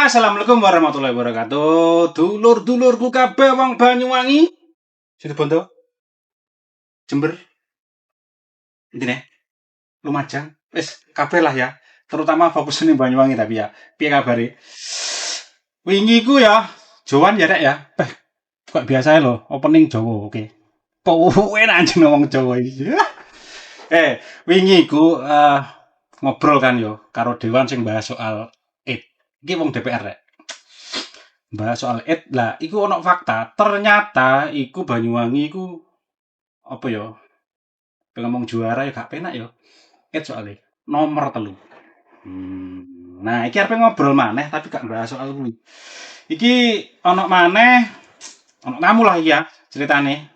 Assalamualaikum warahmatullahi wabarakatuh. Dulur-dulurku kabeh wong Banyuwangi. Situbondo. Jember. Intine Lumajang. Wis kabeh lah ya. Terutama fokus ning Banyuwangi tapi ya. Piye kabare? Wingi ku ya Jowan ya rek ya. Kok biasa lho opening Jawa oke. Kowe anjing ngomong Jawa iki. Wingi ku ngobrol kan yo karo Dewan sing bahas soal IT. Iki wong DPR rek. Bahas soal IT lah, iku ono fakta. Ternyata iku Banyuwangi iku apa ya? Ngomong juara ya gak penak ya. IT soalnya nomor 3. Nah, iki arep ngobrol maneh tapi gak bahas soal kuwi. Iki ono maneh, ono tamu lah ya ceritane.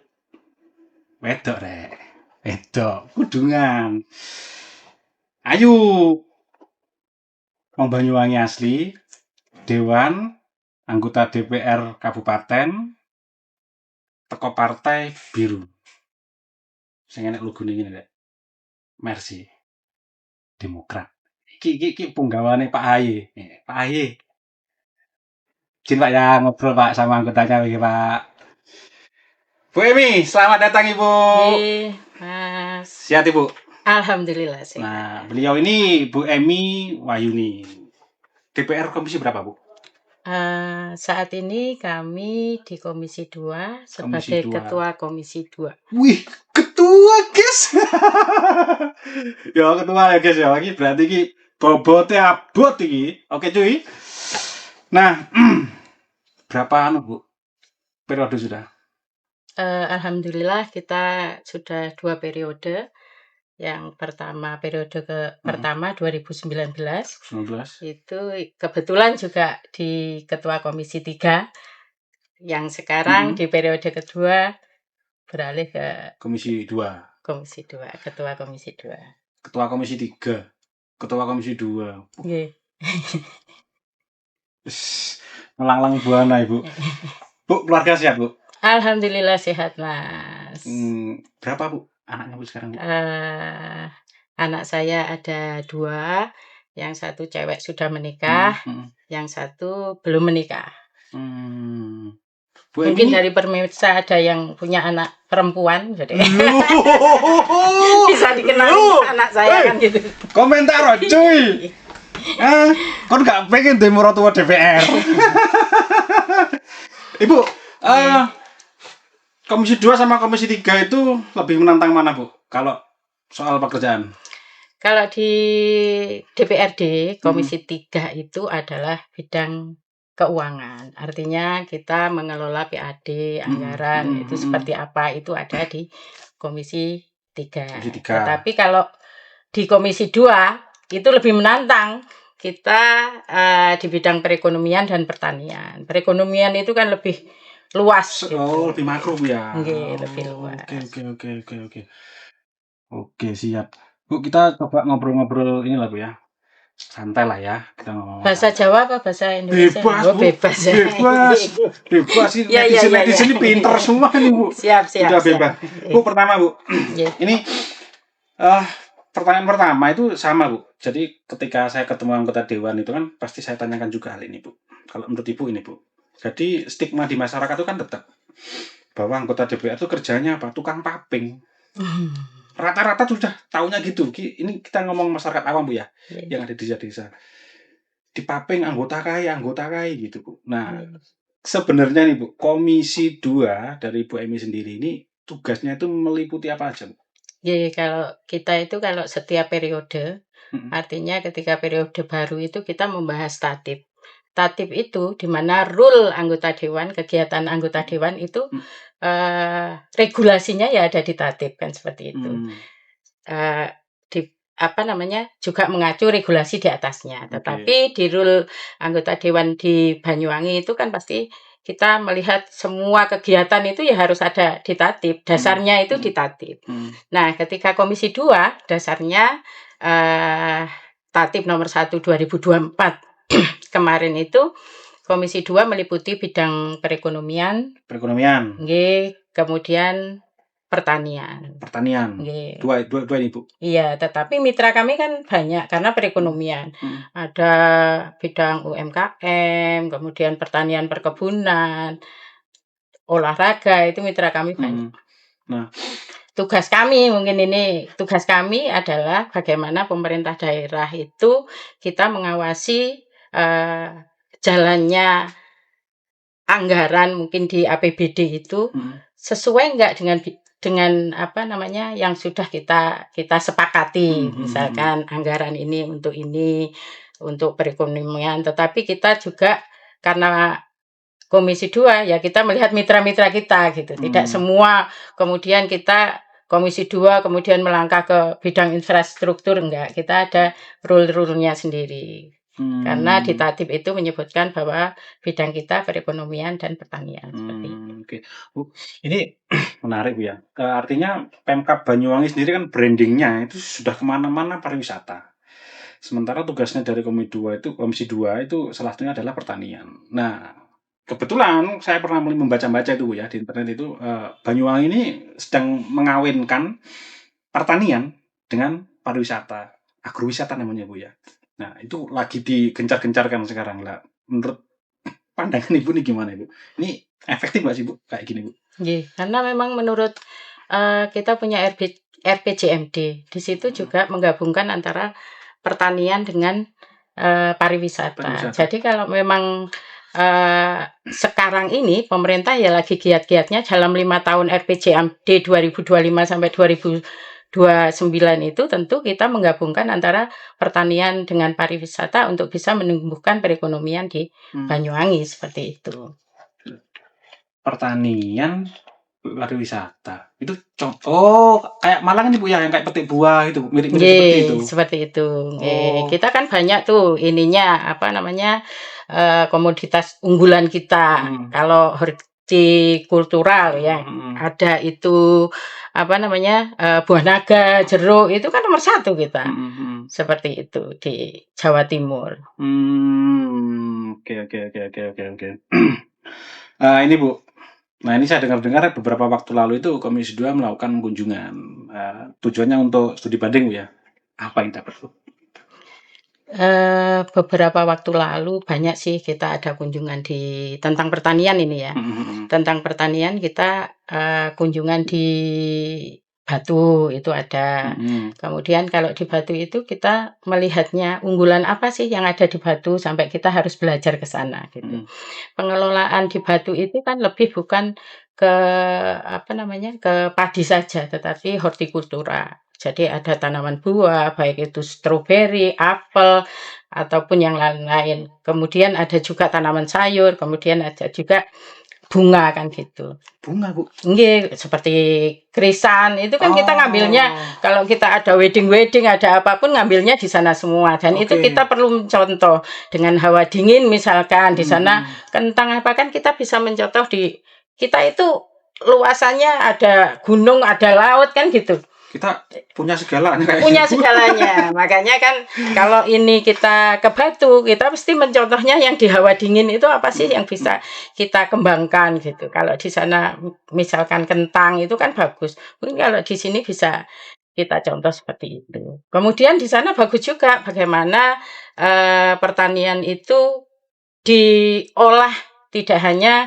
Wedok rek. Wedok, kudungan. Ayu. Wong Banyuwangi asli, Dewan, anggota DPR Kabupaten, teko Partai Biru. Sing enek logone ngene rek. Mercy. Demokrat. Iki punggawane Pak Ahy. Pak Ahy. Izin Pak ya ngobrol Pak sama anggotanya iki Pak. Bu Emi, selamat datang Ibu. Mas. Sehat Ibu? Alhamdulillah sehat. Nah, beliau ini Bu Emi Wahyuni. DPR komisi berapa Bu? Saat ini kami di Komisi 2 sebagai Komisi 2. Ketua Komisi 2. Wih, ketua guys. Ya ketua ya guys ya. Iki berarti iki bobote abot iki. Oke cuy. Nah, berapa Bu? Periode sudah? Alhamdulillah kita sudah 2 periode. Yang pertama periode pertama 2019 itu kebetulan juga di Ketua Komisi 3. Yang sekarang di periode kedua beralih ke Komisi 2. Komisi 2, Ketua Komisi 2. Ketua Komisi 3. Ketua Komisi 2. Nggih. Melanglang buana Ibu. Bu, keluarga sehat Bu? Alhamdulillah sehat Mas. Berapa Bu anaknya Bu sekarang Bu? Anak saya ada 2, yang satu cewek sudah menikah, yang satu belum menikah. Bu Mungkin Emi? dari pemirsa ada yang punya anak perempuan, jadi bisa dikenali anak saya kan gitu. Komentar cuy. Kon gak pengen demo tua DPR. Ibu, Komisi 2 sama Komisi 3 itu lebih menantang mana Bu? Kalau soal pekerjaan? Kalau di DPRD, Komisi 3 itu adalah bidang keuangan. Artinya kita mengelola PAD, anggaran, itu seperti apa, itu ada di Komisi 3. Tetapi kalau di Komisi 2, itu lebih menantang. Kita di bidang perekonomian dan pertanian. Perekonomian itu kan lebih luas. Oh, lebih makro ya? Oke, lebih luas. Oke, siap. Bu, kita coba ngobrol-ngobrol inilah Bu ya. Santai lah ya kita ngomong. Bahasa Jawa apa bahasa Indonesia? Bebas, Bu. Bebas. Bebas sih. Netizen ini pinter semua nih Bu. Siap. Udah bebas. Bu, pertama Bu. Ini pertanyaan pertama itu sama Bu. Jadi ketika saya ketemu anggota Dewan itu kan pasti saya tanyakan juga hal ini Bu. Kalau menurut Ibu ini Bu. Jadi stigma di masyarakat itu kan tetap bahwa anggota DPR itu kerjanya apa? Tukang paping. Rata-rata sudah taunya gitu. Ini kita ngomong masyarakat awam Bu ya, yang ada di desa-desa. Dipaping anggota kaya gitu Bu. Nah, sebenarnya nih Bu, Komisi 2 dari Bu Emi sendiri ini tugasnya itu meliputi apa aja Bu? Kalau kita itu kalau setiap periode, artinya ketika periode baru itu kita membahas tatib. Tatib itu di mana rule anggota dewan, kegiatan anggota dewan itu regulasinya ya ada di tatib kan seperti itu. Juga mengacu regulasi di atasnya. Tetapi di rule anggota dewan di Banyuwangi itu kan pasti kita melihat semua kegiatan itu ya harus ada di tatib. Dasarnya itu di tatib. Nah, ketika Komisi 2 dasarnya tatib nomor 1 2024 kemarin itu Komisi 2 meliputi bidang perekonomian. Kemudian pertanian. Pertanian. Nggih. Dua ini, Bu. Iya, tetapi mitra kami kan banyak karena perekonomian. Ada bidang UMKM, kemudian pertanian perkebunan, olahraga, itu mitra kami banyak. Nah, tugas kami adalah bagaimana pemerintah daerah itu kita mengawasi jalannya anggaran mungkin di APBD itu sesuai enggak dengan apa namanya yang sudah kita sepakati. Misalkan anggaran ini untuk perekonomian, tetapi kita juga karena Komisi 2 ya kita melihat mitra-mitra kita gitu. Tidak semua kemudian kita Komisi 2 kemudian melangkah ke bidang infrastruktur, enggak. Kita ada rule-nya sendiri. Karena di Tatip itu menyebutkan bahwa bidang kita perekonomian dan pertanian seperti itu. Oke. Bu, ini menarik, Bu ya. Artinya Pemkab Banyuwangi sendiri kan brandingnya itu sudah kemana-mana pariwisata. Sementara tugasnya dari Komisi 2 itu salah satunya adalah pertanian. Nah, kebetulan saya pernah membaca-baca itu, Bu ya, di internet itu Banyuwangi ini sedang mengawinkan pertanian dengan pariwisata, agrowisata namanya, Bu ya. Nah, itu lagi digencar-gencarkan sekarang lah. Menurut pandangan Ibu ini gimana, Bu? Ini efektif nggak sih, Bu, kayak gini, Bu? Iya, karena memang menurut kita punya RPJMD, di situ juga menggabungkan antara pertanian dengan pariwisata. Jadi kalau memang sekarang ini pemerintah ya lagi giat-giatnya dalam 5 tahun RPJMD 2025 sampai 2029 itu tentu kita menggabungkan antara pertanian dengan pariwisata untuk bisa menumbuhkan perekonomian di Banyuwangi seperti itu. Pertanian pariwisata itu kayak Malang ini, Bu ya, yang kayak petik buah itu mirip-mirip seperti itu. Seperti itu. Kita kan banyak tuh ininya apa namanya komoditas unggulan kita. Kalau hortikultural ya ada itu apa namanya buah naga, jeruk itu kan nomor 1 kita. Seperti itu di Jawa Timur. Oke. Ini, Bu. Nah, ini saya dengar-dengar beberapa waktu lalu itu Komisi 2 melakukan kunjungan. Tujuannya untuk studi banding, Bu ya. Apa yang dapat, Bu? Beberapa waktu lalu banyak sih kita ada kunjungan tentang pertanian ini ya. Tentang pertanian kita kunjungan di Batu itu ada. Kemudian kalau di Batu itu kita melihatnya unggulan apa sih yang ada di Batu sampai kita harus belajar ke sana gitu. Pengelolaan di Batu itu kan lebih bukan ke apa namanya ke padi saja, tetapi hortikultura. Jadi ada tanaman buah, baik itu stroberi, apel, ataupun yang lain-lain. Kemudian ada juga tanaman sayur, kemudian ada juga bunga kan gitu. Bunga, Bu? Nggih, seperti krisan itu kan kita ngambilnya kalau kita ada wedding ada apapun ngambilnya di sana semua dan itu kita perlu contoh dengan hawa dingin misalkan di sana kentang apa kan kita bisa mencontoh di kita itu luasannya ada gunung, ada laut kan gitu. Kita punya segalanya. Punya segalanya. Makanya kan kalau ini kita ke Batu, kita pasti mencontohnya yang di hawa dingin itu apa sih yang bisa kita kembangkan gitu. Kalau di sana misalkan kentang itu kan bagus. Mungkin kalau di sini bisa kita contoh seperti itu. Kemudian di sana bagus juga bagaimana pertanian itu diolah tidak hanya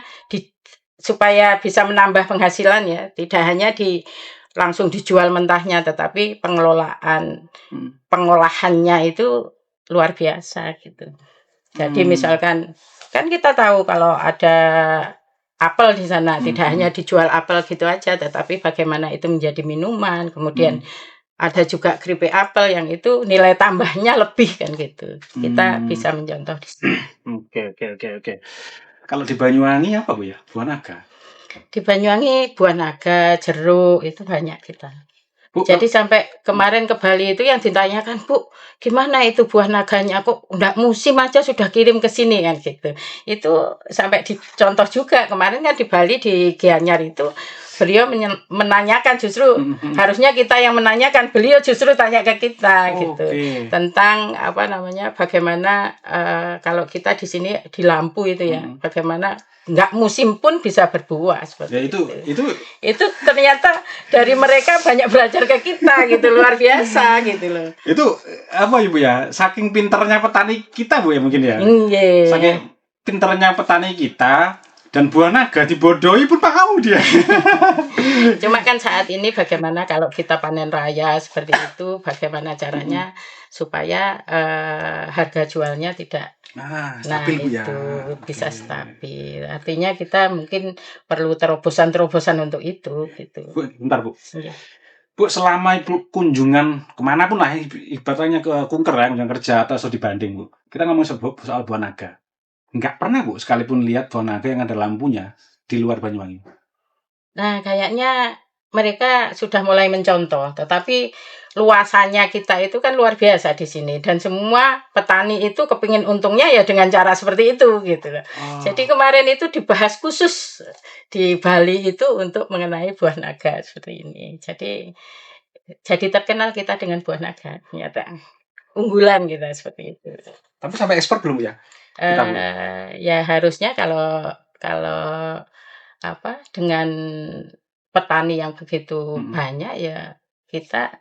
supaya bisa menambah penghasilan ya, tidak hanya langsung dijual mentahnya, tetapi pengolahannya itu luar biasa gitu. Jadi misalkan kan kita tahu kalau ada apel di sana tidak hanya dijual apel gitu aja, tetapi bagaimana itu menjadi minuman. Kemudian ada juga keripik apel yang itu nilai tambahnya lebih kan gitu. Kita bisa mencontoh di sini. Oke. Kalau di Banyuwangi apa, Bu ya? Buah naga. Di Banyuwangi buah naga, jeruk itu banyak kita. Bu, jadi sampai kemarin ke Bali itu yang ditanyakan, Bu, gimana itu buah naganya? Kok enggak musim aja sudah kirim ke sini kan gitu. Itu sampai dicontoh juga kemarin kan di Bali di Gianyar itu beliau menanyakan, justru harusnya kita yang menanyakan, beliau justru tanya ke kita gitu tentang apa namanya, bagaimana kalau kita di sini di lampu itu ya, bagaimana nggak musim pun bisa berbuah seperti Ya itu ternyata dari mereka banyak belajar ke kita gitu, luar biasa gitu loh. Itu apa Ibu ya, saking pinternya petani kita Bu ya mungkin ya. Saking pinternya petani kita, dan buah naga dibodohi pun paham dia. Cuma kan saat ini bagaimana kalau kita panen raya seperti itu, bagaimana caranya supaya harga jualnya tidak stabil Bu ya. itu bisa stabil. Artinya kita mungkin perlu terobosan-terobosan untuk itu gitu. Bu, bentar Bu. Bu, selama Ibu kunjungan kemanapun lah, ibaratnya ke Kunker ya, kunjungan kerja atau di Bandung Bu, kita ngomong soal buah naga. Nggak pernah Bu sekalipun lihat buah naga yang ada lampunya di luar Banyuwangi. Nah, kayaknya mereka sudah mulai mencontoh, tetapi luasannya kita itu kan luar biasa di sini, dan semua petani itu kepingin untungnya ya dengan cara seperti itu gitu loh. Jadi kemarin itu dibahas khusus di Bali itu untuk mengenai buah naga seperti ini. Jadi terkenal kita dengan buah naga, ternyata unggulan kita seperti itu. Tapi sampai ekspor belum ya? Ya harusnya kalau apa, dengan petani yang begitu banyak ya kita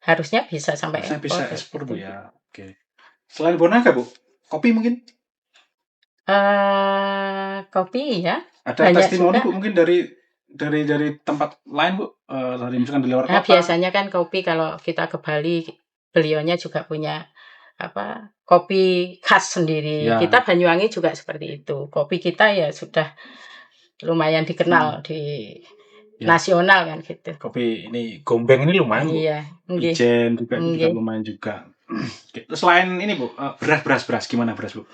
harusnya bisa sampai ekspor. Bisa ekspor Bu ya. Oke. Selain buah naga Bu, kopi mungkin? Kopi ya. Ada testimoni Bu mungkin dari tempat lain Bu, dari misalkan di luar kota. Biasanya kan kopi kalau kita ke Bali, beliaunya juga punya apa, kopi khas sendiri. Kita Banyuwangi juga seperti itu. Kopi kita ya sudah lumayan dikenal di nasional kan gitu. Kopi ini Gombeng ini lumayan Bu. Iya. Ijen juga lumayan juga. Selain ini Bu, beras gimana beras Bu?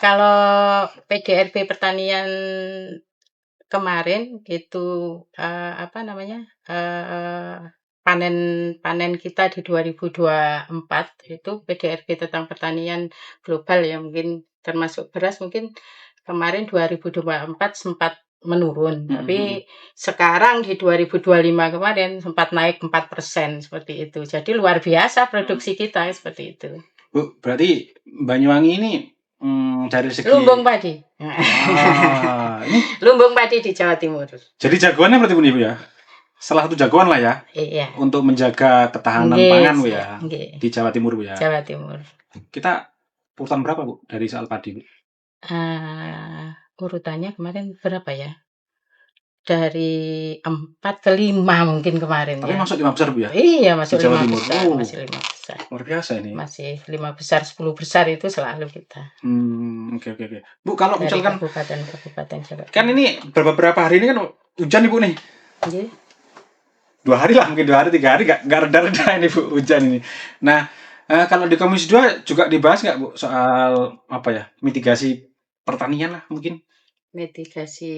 Kalau PDRB pertanian kemarin itu apa namanya, panen kita di 2024 itu PDRB tentang pertanian global ya, mungkin termasuk beras, mungkin kemarin 2024 sempat menurun, tapi sekarang di 2025 kemarin sempat naik 4% seperti itu. Jadi luar biasa produksi kita seperti itu. Bu, berarti Banyuwangi ini dari segi lumbung padi. Ini lumbung padi di Jawa Timur. Jadi jagoannya berarti Bu ya? Salah satu jagoan lah ya. Iya. Untuk menjaga ketahanan pangan Bu ya. Di Jawa Timur Bu ya. Jawa Timur. Kita urutan berapa Bu dari soal padi Bu? Urutannya kemarin berapa ya? Dari 4 ke 5 mungkin kemarin. Tapi masuk 5 besar Bu ya? Iya, masuk 5 besar. Masih 5 besar. Luar biasa ini. Masih 5 besar, 10 besar itu selalu kita. Oke. Bu, kalau dari misalkan kabupaten Jawa. Kan ini beberapa hari ini kan hujan nih Bu nih. Iya. 2 hari lah, mungkin 2 hari 3 hari nggak reda-reda ini Bu hujan ini. Nah, kalau di Komisi 2 juga dibahas nggak Bu soal apa ya, mitigasi pertanian lah mungkin? Mitigasi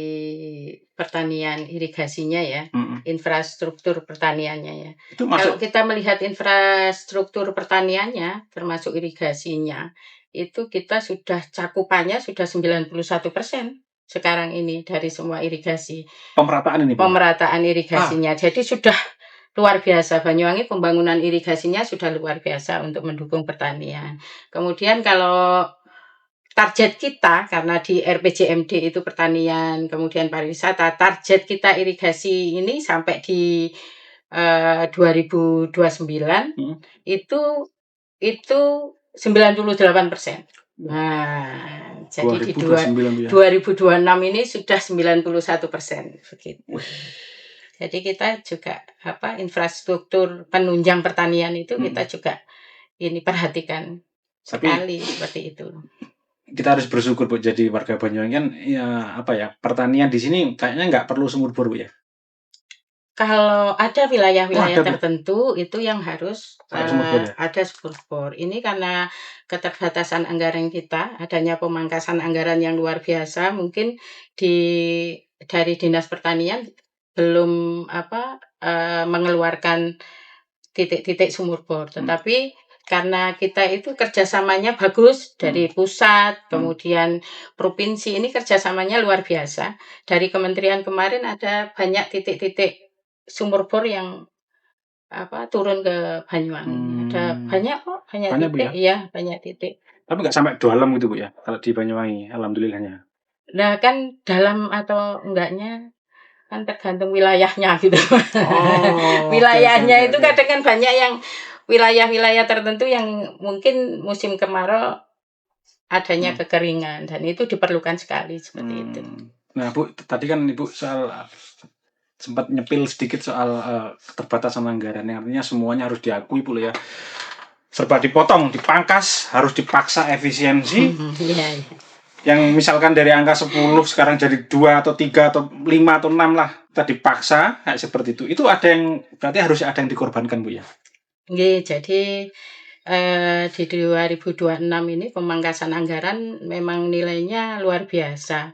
pertanian irigasinya ya, infrastruktur pertaniannya ya. Itu kalau kita melihat infrastruktur pertaniannya termasuk irigasinya, itu kita sudah cakupannya sudah 91% sekarang ini dari semua irigasi. Pemerataan irigasinya. Jadi sudah luar biasa. Banyuwangi pembangunan irigasinya sudah luar biasa untuk mendukung pertanian. Kemudian kalau target kita, karena di RPJMD itu pertanian, kemudian pariwisata, target kita irigasi ini sampai di 2029 itu 98%. Nah, jadi di 2026 ini sudah 91% begitu. Jadi kita juga infrastruktur penunjang pertanian itu kita juga ini perhatikan sekali seperti itu. Kita harus bersyukur Bu, jadi warga Banyuwangi kan ya pertanian di sini kayaknya nggak perlu sumur bor Bu ya. Kalau ada wilayah-wilayah tertentu itu yang harus ada sumur bor. Ini karena keterbatasan anggaran kita, adanya pemangkasan anggaran yang luar biasa, mungkin dari Dinas Pertanian belum mengeluarkan titik-titik sumur bor, tetapi karena kita itu kerjasamanya bagus dari pusat, kemudian provinsi ini kerjasamanya luar biasa. Dari kementerian kemarin ada banyak titik-titik sumur bor yang turun ke Banyuwangi. Ada banyak kok, banyak Banyak, Bu, titik, ya? iya banyak titik. Tapi nggak sampai dalam gitu, Bu, ya, kalau di Banyuwangi, alhamdulillahnya. Nah kan dalam atau enggaknya kan tergantung wilayahnya gitu. Oh, Wilayahnya itu kadang kan banyak yang wilayah-wilayah tertentu yang mungkin musim kemarau adanya kekeringan dan itu diperlukan sekali seperti itu. Nah, Bu, tadi kan Ibu sempat nyepil sedikit soal keterbatasan anggaran. Artinya semuanya harus diakui, Bu, ya. Serba dipotong, dipangkas, harus dipaksa efisiensi. Iya. Yang misalkan dari angka 10 sekarang jadi 2 atau 3 atau 5 atau 6 lah, kita dipaksa kayak seperti itu. Itu berarti harus ada yang dikorbankan, Bu, ya. Nggih, jadi di 2026 ini pemangkasan anggaran memang nilainya luar biasa.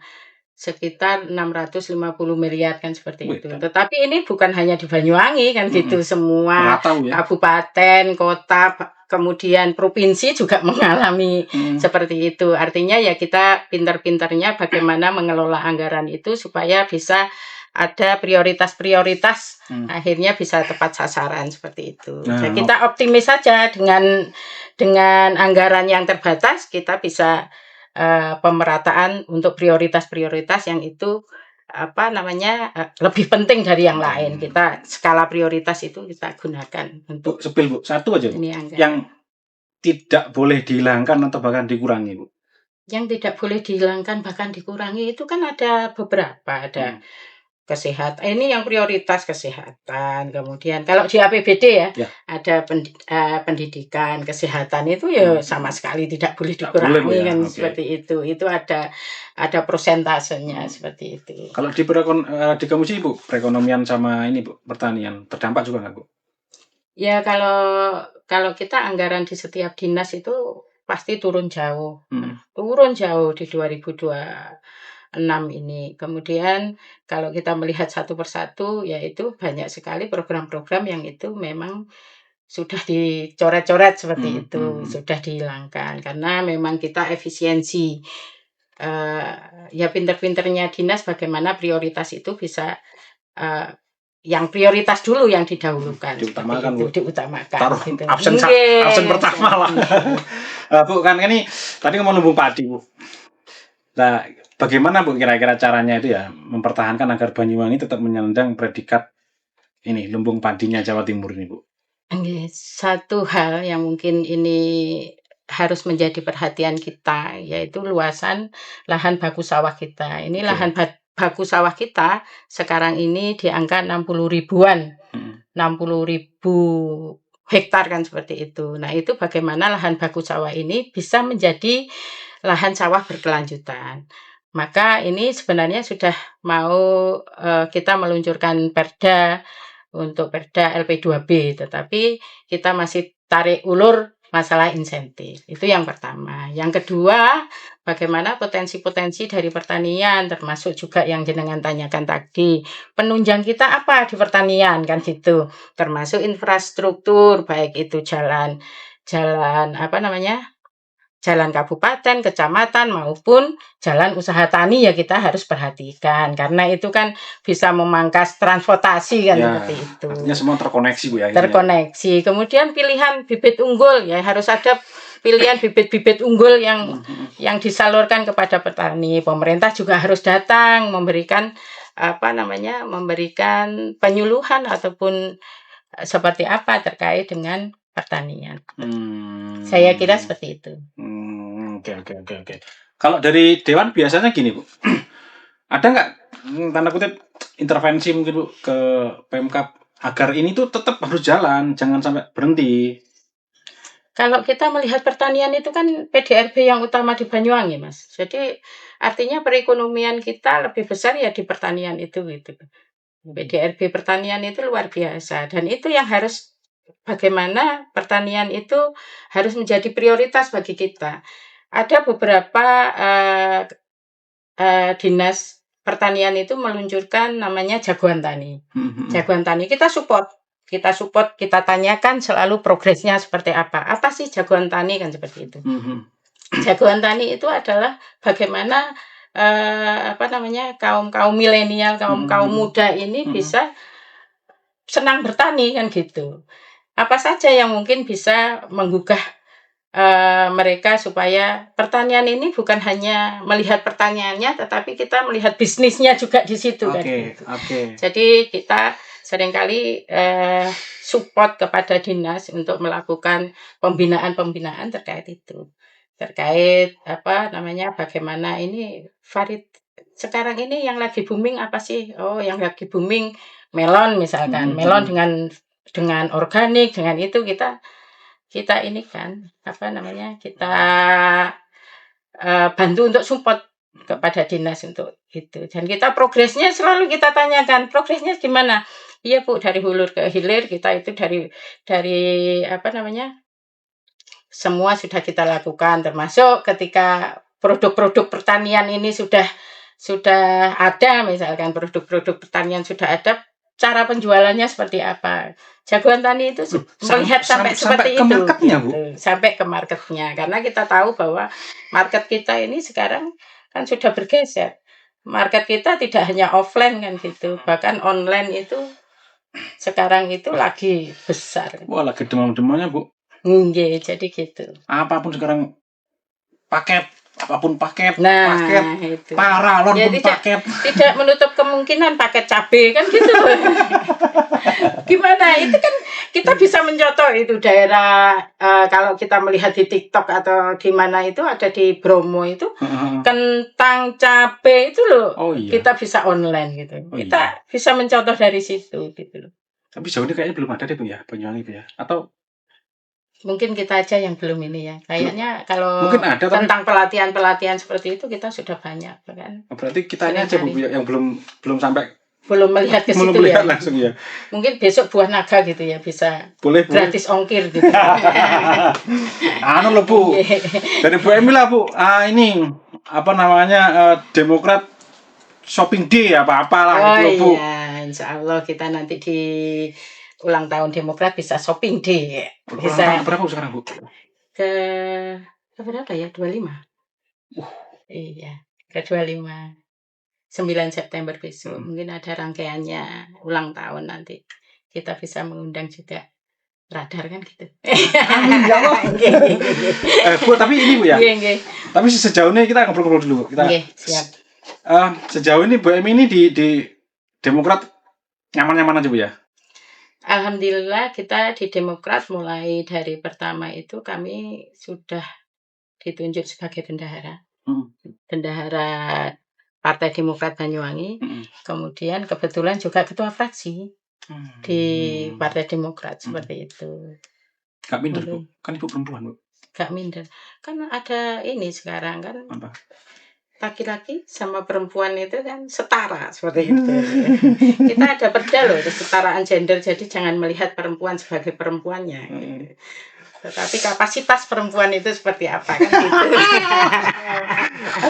Sekitar 650 miliar kan seperti itu. Tetapi ini bukan hanya di Banyuwangi kan gitu, semua Merata, Bu, ya. kabupaten, kota, kemudian provinsi juga mengalami seperti itu. Artinya ya kita pintar-pintarnya bagaimana mengelola anggaran itu supaya bisa ada prioritas-prioritas, akhirnya bisa tepat sasaran seperti itu. Jadi kita optimis saja dengan anggaran yang terbatas kita bisa pemerataan untuk prioritas-prioritas yang itu lebih penting dari yang lain. Kita skala prioritas itu kita gunakan untuk Bu, satu aja, Bu, yang tidak boleh dihilangkan atau bahkan dikurangi, Bu. Yang tidak boleh dihilangkan bahkan dikurangi itu kan ada beberapa, ada kesehatan. Ini yang prioritas kesehatan. Kemudian kalau di APBD ya. Ada pendidikan, kesehatan itu ya sama sekali tidak boleh dikurangi kan seperti itu. Itu ada prosentasenya seperti itu. Kalau di Komisi, Bu, perekonomian sama ini, Bu, pertanian terdampak juga nggak, Bu? Ya kalau kita anggaran di setiap dinas itu pasti turun jauh. Turun jauh di 2026 ini. Kemudian kalau kita melihat satu persatu yaitu banyak sekali program-program yang itu memang sudah dicoret-coret seperti itu, sudah dihilangkan karena memang kita efisiensi. Ya pinter-pinternya dinas bagaimana prioritas itu bisa yang prioritas dulu yang didahulukan, diutamakan, Bu. Diutamakan. Taruh gitu. absen pertama lah. Bu, kan ini tadi ngomong lumbung padi, Bu. Nah, bagaimana, Bu, kira-kira caranya itu ya mempertahankan agar Banyuwangi tetap menyandang predikat ini lumbung padinya Jawa Timur ini, Bu? Satu hal yang mungkin ini harus menjadi perhatian kita yaitu luasan lahan baku sawah kita. Ini lahan baku sawah kita sekarang ini di angka 60 ribuan. 60.000 hektar kan seperti itu. Nah, itu bagaimana lahan baku sawah ini bisa menjadi lahan sawah berkelanjutan. Maka ini sebenarnya sudah mau kita meluncurkan perda untuk perda LP2B, tetapi kita masih tarik ulur masalah insentif. Itu yang pertama. Yang kedua, bagaimana potensi-potensi dari pertanian, termasuk juga yang jenengan tanyakan tadi. Penunjang kita apa di pertanian kan gitu. Termasuk infrastruktur, baik itu jalan jalan kabupaten, kecamatan maupun jalan usaha tani ya kita harus perhatikan karena itu kan bisa memangkas transportasi kan seperti itu. Artinya semua terkoneksi, Bu, ya. Terkoneksi. Kemudian pilihan bibit unggul ya harus ada pilihan bibit-bibit unggul yang disalurkan kepada petani. Pemerintah juga harus datang memberikan memberikan penyuluhan ataupun seperti apa terkait dengan pertanian. Saya kira seperti itu. Oke. Kalau dari Dewan biasanya gini, Bu. Ada nggak tanda kutip intervensi mungkin, Bu, ke Pemkab agar ini tuh tetap harus jalan, jangan sampai berhenti? Kalau kita melihat pertanian itu kan PDRB yang utama di Banyuwangi, Mas. Jadi artinya perekonomian kita lebih besar ya di pertanian itu gitu. PDRB pertanian itu luar biasa dan itu yang harus bagaimana pertanian itu harus menjadi prioritas bagi kita. Ada beberapa dinas pertanian itu meluncurkan namanya jagoan tani. Jagoan tani kita support kita support, kita tanyakan selalu progresnya seperti apa. Apa sih jagoan tani kan seperti itu. Jagoan tani itu adalah bagaimana kaum milenial, kaum muda ini bisa senang bertani kan gitu. Apa saja yang mungkin bisa menggugah mereka supaya pertanian ini bukan hanya melihat pertaniannya, tetapi kita melihat bisnisnya juga di situ kan. Gitu. Jadi kita seringkali support kepada dinas untuk melakukan pembinaan terkait itu, terkait bagaimana ini sekarang ini yang lagi booming apa sih? Oh, yang lagi booming melon misalkan, melon dengan organik, dengan itu kita ini kan kita bantu untuk support kepada dinas untuk itu, dan kita progresnya selalu kita tanyakan progresnya gimana. Iya Bu, dari hulu ke hilir kita itu dari semua sudah kita lakukan, termasuk ketika produk-produk pertanian ini sudah ada, misalkan produk-produk pertanian sudah ada, cara penjualannya seperti apa. Jagoan tani itu melihat sampai seperti itu, marketnya, Bu. Sampai ke marketnya, karena kita tahu bahwa market kita ini sekarang kan sudah bergeser. Market kita tidak hanya offline kan gitu, bahkan online itu sekarang itu lagi besar. Wah, lagi demam-demamnya, Bu. Nggih, jadi gitu. Apapun sekarang paket, paket, itu. Paralon pun paket. Tidak menutup kemungkinan paket cabai kan gitu. Gimana? Itu kan kita bisa mencontoh itu daerah kalau kita melihat di TikTok atau di mana itu ada di Bromo itu kentang cabai itu loh. Oh, iya. Kita bisa online gitu. Oh, kita bisa mencontoh dari situ gitu loh. Tapi jauh ini kayaknya belum ada deh, Bu ya, Banyuwangi itu ya. Atau mungkin kita aja yang belum ini ya. Kayaknya kalau ada, tentang pelatihan seperti itu kita sudah banyak kan. Berarti kitanya aja Bu yang belum sampai melihat ke situ ya. Langsung ya. Mungkin besok Buah Naga gitu ya bisa. Boleh, gratis ongkir gitu. Loh Bu. Dari Bu Emi lah Bu. ini Demokrat Shopping Day apa-apalah gitu Bu. Iya, insyaallah kita nanti di ulang tahun Demokrat bisa shopping day. Bisa berapa sekarang Bu? Ke berapa ya? 25. Iya, ke 25. 9 September besok. Mungkin ada rangkaiannya ulang tahun nanti. Kita bisa mengundang juga Radar kan gitu. Ya Allah. Bu, tapi ini Bu ya. Tapi sejauh ini kita ngobrol-ngobrol dulu. Siap. Sejauh ini Bu Emi ini di Demokrat nyaman-nyaman aja Bu ya? Alhamdulillah kita di Demokrat mulai dari pertama itu kami sudah ditunjuk sebagai bendahara. Bendahara Partai Demokrat Banyuwangi. Kemudian kebetulan juga ketua fraksi di Partai Demokrat seperti itu. Gak minder Bu? Kan Ibu perempuan Bu? Gak minder. Kan ada ini sekarang kan. Apa? Laki-laki sama perempuan itu kan setara seperti itu. Kita ada perda loh kesetaraan gender, jadi jangan melihat perempuan sebagai perempuannya. Tetapi kapasitas perempuan itu seperti apa kan gitu.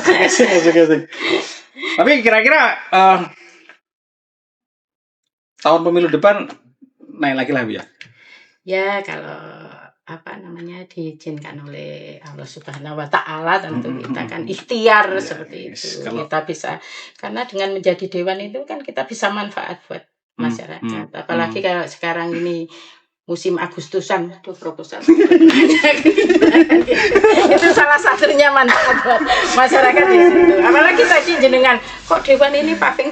Asik. Tapi kira-kira tahun pemilu depan naik lagi lah Bu ya? Ya kalau diizinkan oleh Allah Subhanahu wa Ta'ala, tentu kita kan ikhtiar seperti itu. Kita bisa, karena dengan menjadi dewan itu kan kita bisa manfaat buat masyarakat. Apalagi kalau sekarang ini musim Agustusan, proposal. Itu salah satunya manfaat buat masyarakat di situ. Apalagi tadi jenengan, kok dewan ini paving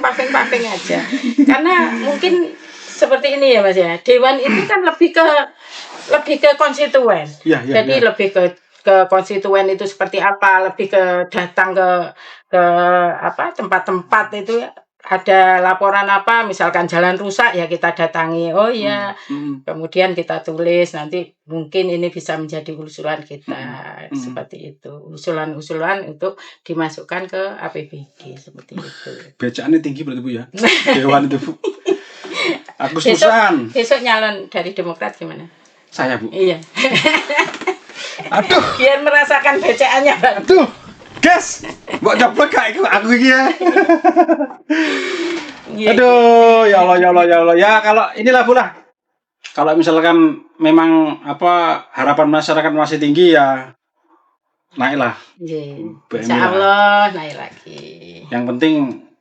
aja. Karena mungkin seperti ini ya Mas ya. Dewan itu kan lebih ke konstituen. Jadi lebih ke konstituen itu seperti apa, lebih ke datang ke tempat-tempat itu ada laporan apa, misalkan jalan rusak ya kita datangi. Oh iya. Kemudian kita tulis, nanti mungkin ini bisa menjadi usulan kita seperti itu. Usulan untuk dimasukkan ke APBD seperti itu. Bacaannya tinggi berarti Bu ya. Dewan itu Bu. Agustusan. Besok nyalon dari Demokrat gimana? Saya Bu. Iya. Aduh. Biar merasakan bacaannya Bang. Aduh. Guys, mbok nyoplok gak aku iki ya. Aduh, ya Allah. Ya kalau inilah Bu lah. Kalau misalkan memang harapan masyarakat masih tinggi ya naiklah Insya BMI lah. Allah naik lagi. Yang penting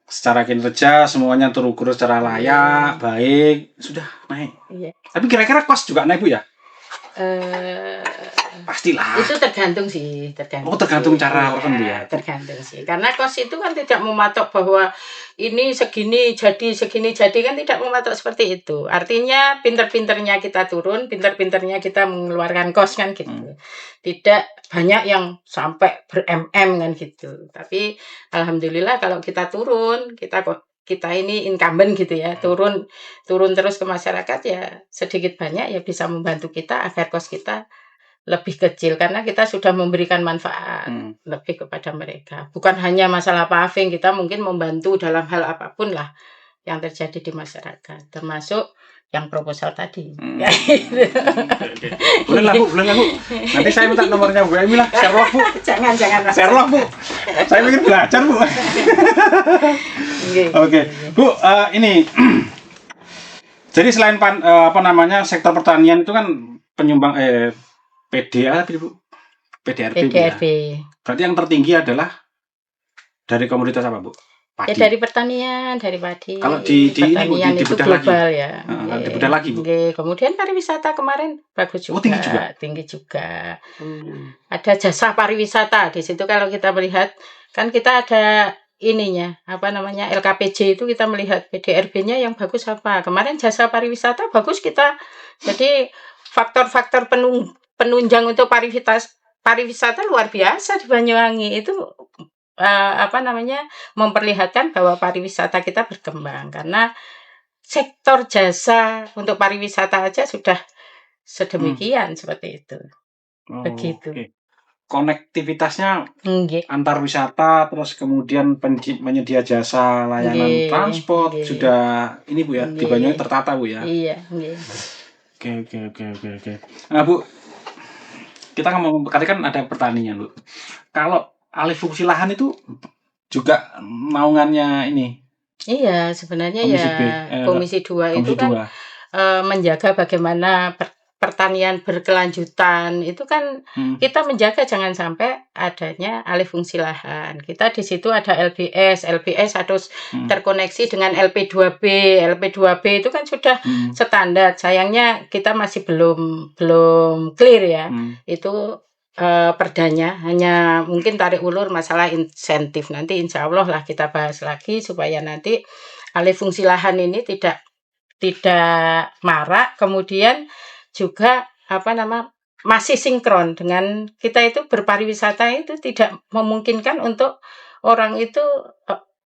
secara kinerja semuanya terukur secara layak, baik, sudah naik. Iya. Tapi kira-kira kos juga naik Bu ya? Pastilah. Itu tergantung sih, tergantung cara tertentu ya. Tergantung sih. Karena kos itu kan tidak mematok bahwa ini segini jadi kan tidak mematok seperti itu. Artinya pinter-pinternya kita turun, pinter-pinternya kita mengeluarkan kos kan gitu. Tidak banyak yang sampai ber-MM kan gitu. Tapi alhamdulillah kalau kita turun, kita ini incumbent gitu ya, turun terus ke masyarakat ya sedikit banyak ya bisa membantu kita agar kos kita lebih kecil karena kita sudah memberikan manfaat lebih kepada mereka. Bukan hanya masalah paving, kita mungkin membantu dalam hal apapun lah yang terjadi di masyarakat, termasuk yang proposal tadi. Boleh lah Bu. Nanti saya minta nomornya Bu Emi lah, Sherlock Bu. Jangan. Sherlock Bu. Saya ingin belajar Bu. Oke. Bu, ini jadi selain sektor pertanian itu kan penyumbang PDRB Bu. PDRB. Ya. Berarti yang tertinggi adalah dari komoditas apa Bu? Padi. Dari pertanian, dari padi. Kalau di pertanian ini Bu, itu global lagi. Ya. Dibedah lagi Bu. Kemudian pariwisata kemarin bagus juga. Tinggi juga. Ada jasa pariwisata di situ kalau kita melihat kan kita ada ininya LKPJ itu kita melihat PDRB-nya yang bagus apa. Kemarin jasa pariwisata bagus kita. Jadi faktor-faktor penunjang untuk pariwisata luar biasa di Banyuwangi itu memperlihatkan bahwa pariwisata kita berkembang karena sektor jasa untuk pariwisata aja sudah sedemikian seperti itu. Begitu. Okay. Konektivitasnya antar wisata terus kemudian penyedia jasa layanan transport sudah ini Bu ya di Banyuwangi tertata Bu ya. Iya. Oke. Nah Bu, kita ngomong tadi kan ada pertanian Bu. Kalau alih fungsi lahan itu juga naungannya ini. Iya, sebenarnya Komisi 2 itu kan menjaga bagaimana pertanian berkelanjutan. Itu kan kita menjaga jangan sampai adanya alih fungsi lahan. Kita di situ ada LBS harus terkoneksi dengan LP2B. LP2B itu kan sudah standar. Sayangnya kita masih belum clear ya. Itu perdanya hanya mungkin tarik ulur masalah insentif. Nanti insya Allah lah kita bahas lagi supaya nanti alih fungsi lahan ini tidak marak, kemudian juga masih sinkron dengan kita itu berpariwisata itu tidak memungkinkan untuk orang itu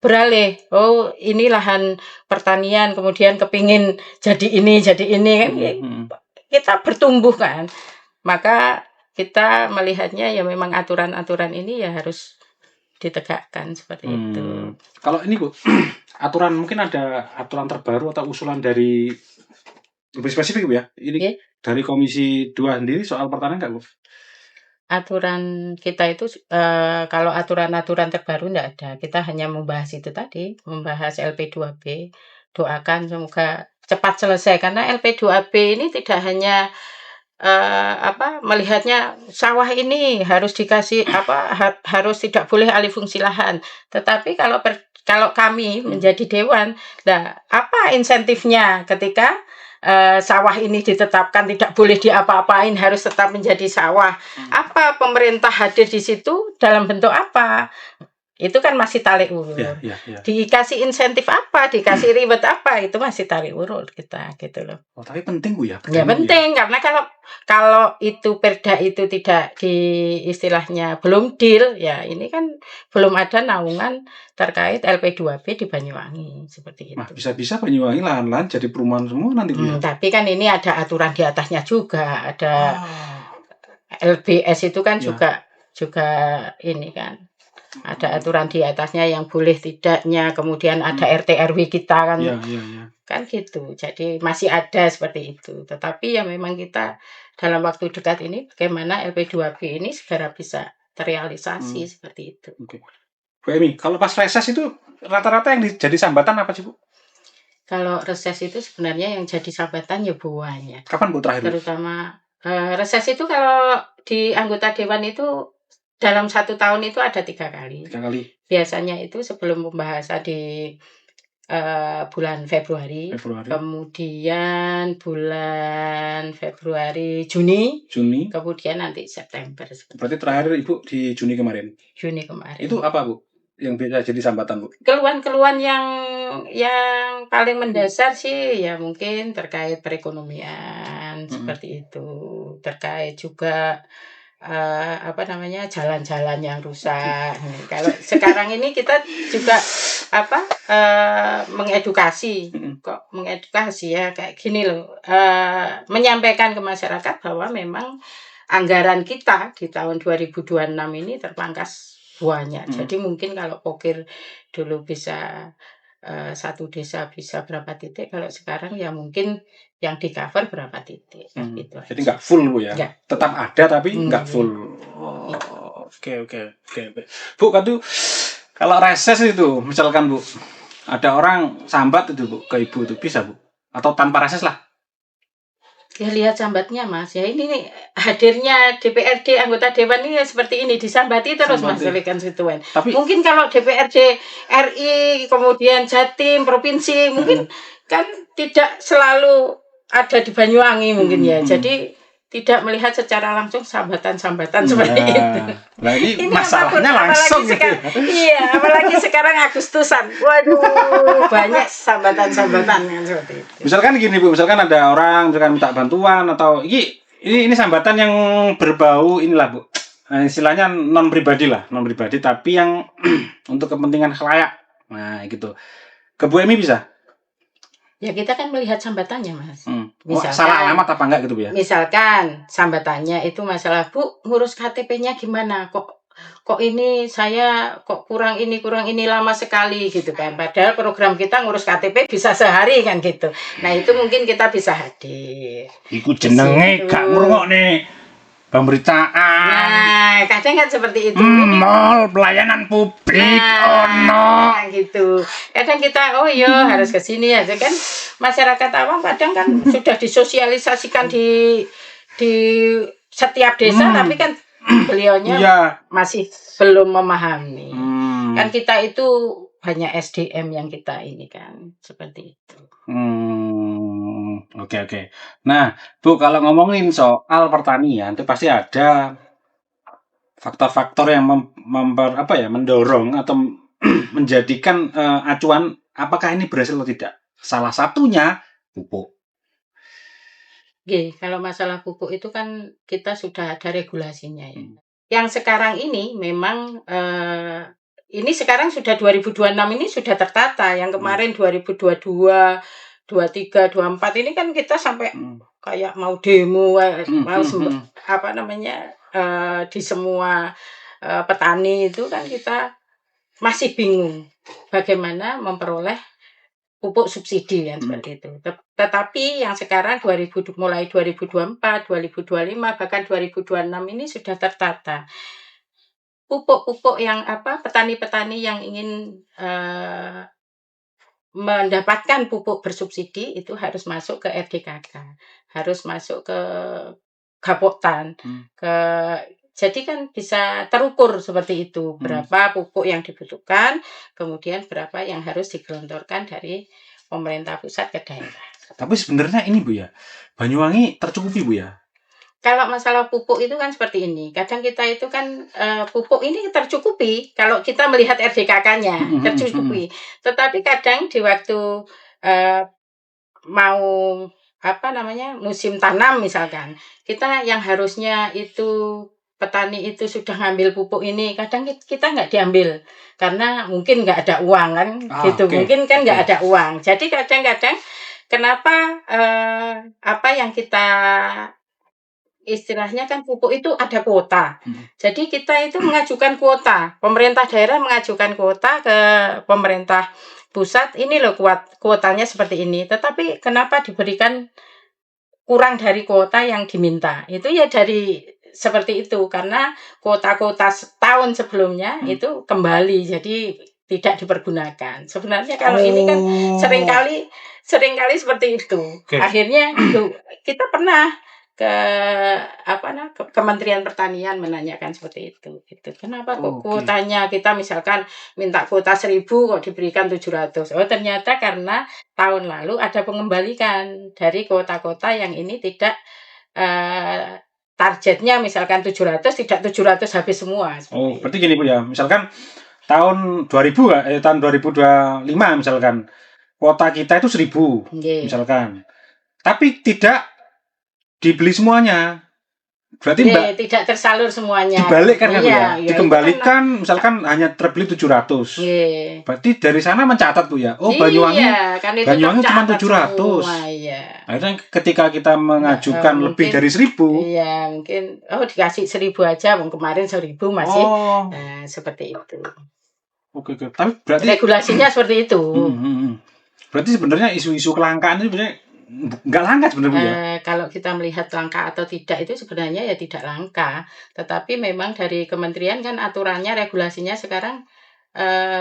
beralih. Oh, ini lahan pertanian kemudian kepingin jadi ini kan kita bertumbuh kan. Maka kita melihatnya ya memang aturan-aturan ini ya harus ditegakkan seperti itu. Kalau ini Bu, aturan mungkin ada aturan terbaru atau usulan dari lebih spesifik Bu ya? Ini dari Komisi 2 sendiri soal pertanian nggak Bu? Aturan kita itu kalau aturan-aturan terbaru enggak ada. Kita hanya membahas itu tadi, membahas LP2B. Doakan semoga cepat selesai karena LP2B ini tidak hanya melihatnya sawah ini harus dikasih harus tidak boleh alih fungsi lahan. Tetapi kalau kami menjadi dewan, nah apa insentifnya ketika sawah ini ditetapkan tidak boleh diapa-apain harus tetap menjadi sawah. Apa pemerintah hadir di situ dalam bentuk apa? Itu kan masih tarik urur. Ya. Dikasih insentif apa, dikasih reward apa, itu masih tarik urur kita gitu loh. Oh, tapi penting Bu ya. Ya penting ya. Karena kalau itu perda itu tidak istilahnya belum deal, ya ini kan belum ada naungan terkait LP2B di Banyuwangi seperti itu. Nah, bisa-bisa Banyuwangi lahan-lahan jadi perumahan semua nanti Bu ya. Tapi kan ini ada aturan di atasnya juga, ada LBS itu kan juga ini kan. Ada aturan di atasnya yang boleh tidaknya, kemudian ada RT RW kita kan. Kan gitu. Jadi masih ada seperti itu. Tetapi ya memang kita dalam waktu dekat ini bagaimana LP2B ini segera bisa terrealisasi seperti itu. Oke. Bu Emi, kalau pas reses itu rata-rata yang jadi sambatan apa sih Bu? Kalau reses itu sebenarnya yang jadi sambatan ya banyak. Kapan Bu terakhir Bu? Terutama reses itu kalau di anggota dewan itu dalam 1 tahun itu ada 3 kali. 3 kali Biasanya itu sebelum pembahasan di bulan Februari, Februari, kemudian bulan Februari, Juni, Juni. kemudian nanti September. Berarti terakhir Ibu di Juni kemarin. Juni kemarin. Itu apa Bu? Yang bisa jadi sambatan Bu? Keluhan-keluhan yang paling mendasar sih ya mungkin terkait perekonomian seperti itu, terkait juga jalan-jalan yang rusak. Kalau sekarang ini kita juga mengedukasi, kok mengedukasi ya kayak gini loh, menyampaikan ke masyarakat bahwa memang anggaran kita di tahun 2026 ini terpangkas banyak. Jadi mungkin kalau pokir dulu bisa satu desa bisa berapa titik, kalau sekarang ya mungkin yang di cover berapa titik gitu. Jadi nggak full Bu ya? Nggak. Tetap ada tapi nggak full. Oke. Bu, kalau reses itu misalkan Bu, ada orang sambat itu Bu ke Ibu itu bisa Bu? Atau tanpa reses lah? Ya lihat sambatnya Mas, ya ini nih hadirnya DPRD anggota dewan ini ya seperti ini, disambati terus Mas oleh konstituen. Tapi mungkin kalau DPRD RI kemudian Jatim provinsi mungkin kan tidak selalu ada di Banyuwangi mungkin ya. Jadi tidak melihat secara langsung sambatan-sambatan seperti itu. Nah ini masalahnya langsung gitu. Iya, apalagi sekarang Agustusan. Waduh, banyak sambatan-sambatan yang seperti itu. Misalkan gini Bu, misalkan ada orang misalkan minta bantuan atau ini sambatan yang berbau inilah Bu. Nah, istilahnya non pribadi tapi yang untuk kepentingan khalayak. Nah, gitu. Ke Bu Emi bisa? Ya kita kan melihat sambatannya Mas. Misalkan, salah alamat apa enggak gitu Bu ya? Misalkan sambatannya itu masalah Bu, ngurus KTP-nya gimana? Kok ini saya kok kurang ini lama sekali gitu kan. Padahal program kita ngurus KTP bisa sehari kan gitu. Nah, itu mungkin kita bisa hadir. Iku jenenge gak ngrungokne pemberitaan. Nah, kadang kan seperti itu. Mall pelayanan publik gitu. Kadang kita harus ke sini aja kan. Masyarakat awam kadang kan sudah disosialisasikan di setiap desa tapi kan beliaunya masih belum memahami. Kan kita itu banyak SDM yang kita ini kan seperti itu. Oke. Nah, Bu, kalau ngomongin soal pertanian itu pasti ada faktor-faktor yang mendorong atau menjadikan acuan apakah ini berhasil atau tidak. Salah satunya pupuk. Kalau masalah pupuk itu kan kita sudah ada regulasinya ya. Yang sekarang ini memang ini sekarang sudah 2026 ini sudah tertata. Yang kemarin 2022, 23, 24 ini kan kita sampai kayak mau demo, di semua petani itu kan kita masih bingung bagaimana memperoleh pupuk subsidi kan seperti itu. Tetapi yang sekarang mulai 2024, 2025 bahkan 2026 ini sudah tertata. Pupuk-pupuk yang petani-petani yang ingin mendapatkan pupuk bersubsidi itu harus masuk ke RDKK, harus masuk ke Gapoktan, jadi kan bisa terukur seperti itu, berapa pupuk yang dibutuhkan, kemudian berapa yang harus digelontorkan dari pemerintah pusat ke daerah. Tapi sebenarnya ini Bu ya, Banyuwangi tercukupi Bu ya? Kalau masalah pupuk itu kan seperti ini, kadang kita itu kan pupuk ini tercukupi kalau kita melihat RDKK-nya tercukupi, tetapi kadang di waktu mau musim tanam misalkan, kita yang harusnya itu petani itu sudah ngambil pupuk ini, kadang kita nggak diambil karena mungkin nggak ada uang kan, mungkin kan nggak ada uang. Jadi kadang-kadang kenapa yang kita istilahnya kan pupuk itu ada kuota. Jadi kita itu mengajukan kuota, pemerintah daerah mengajukan kuota ke pemerintah pusat, ini loh kuotanya seperti ini. Tetapi kenapa diberikan kurang dari kuota yang diminta? Itu ya dari seperti itu, karena kuota-kuota tahun sebelumnya itu kembali. Jadi tidak dipergunakan. Sebenarnya kalau ini kan seringkali seperti itu. Oke. Akhirnya kita pernah ke Kementerian Pertanian menanyakan seperti itu. Gitu. Kenapa kok kuotanya kita misalkan minta kuota 1.000 kok diberikan 700? Oh, ternyata karena tahun lalu ada pengembalikan dari kota-kota yang ini tidak targetnya misalkan 700, tidak 700 habis semua. Oh, berarti gini Bu ya. Misalkan tahun 2025 misalkan kuota kita itu 1.000 misalkan. Tapi tidak dibeli semuanya. Berarti Mbak tidak tersalur semuanya. Dibalikkan kan ya? Dikembalikan misalkan hanya terbeli 700. Berarti dari sana mencatat Bu ya. Oh, Banyuwangi cuma 700. Akhirnya ketika kita mengajukan lebih dari 1.000. Iya, mungkin dikasih 1.000 aja, kemarin 1.000 masih. Seperti itu. Oke. Tapi berarti regulasinya seperti itu. Berarti sebenarnya isu-isu kelangkaan itu sebenarnya nggak langka sebenarnya. Kalau kita melihat langka atau tidak itu sebenarnya ya tidak langka, tetapi memang dari kementerian kan aturannya, regulasinya sekarang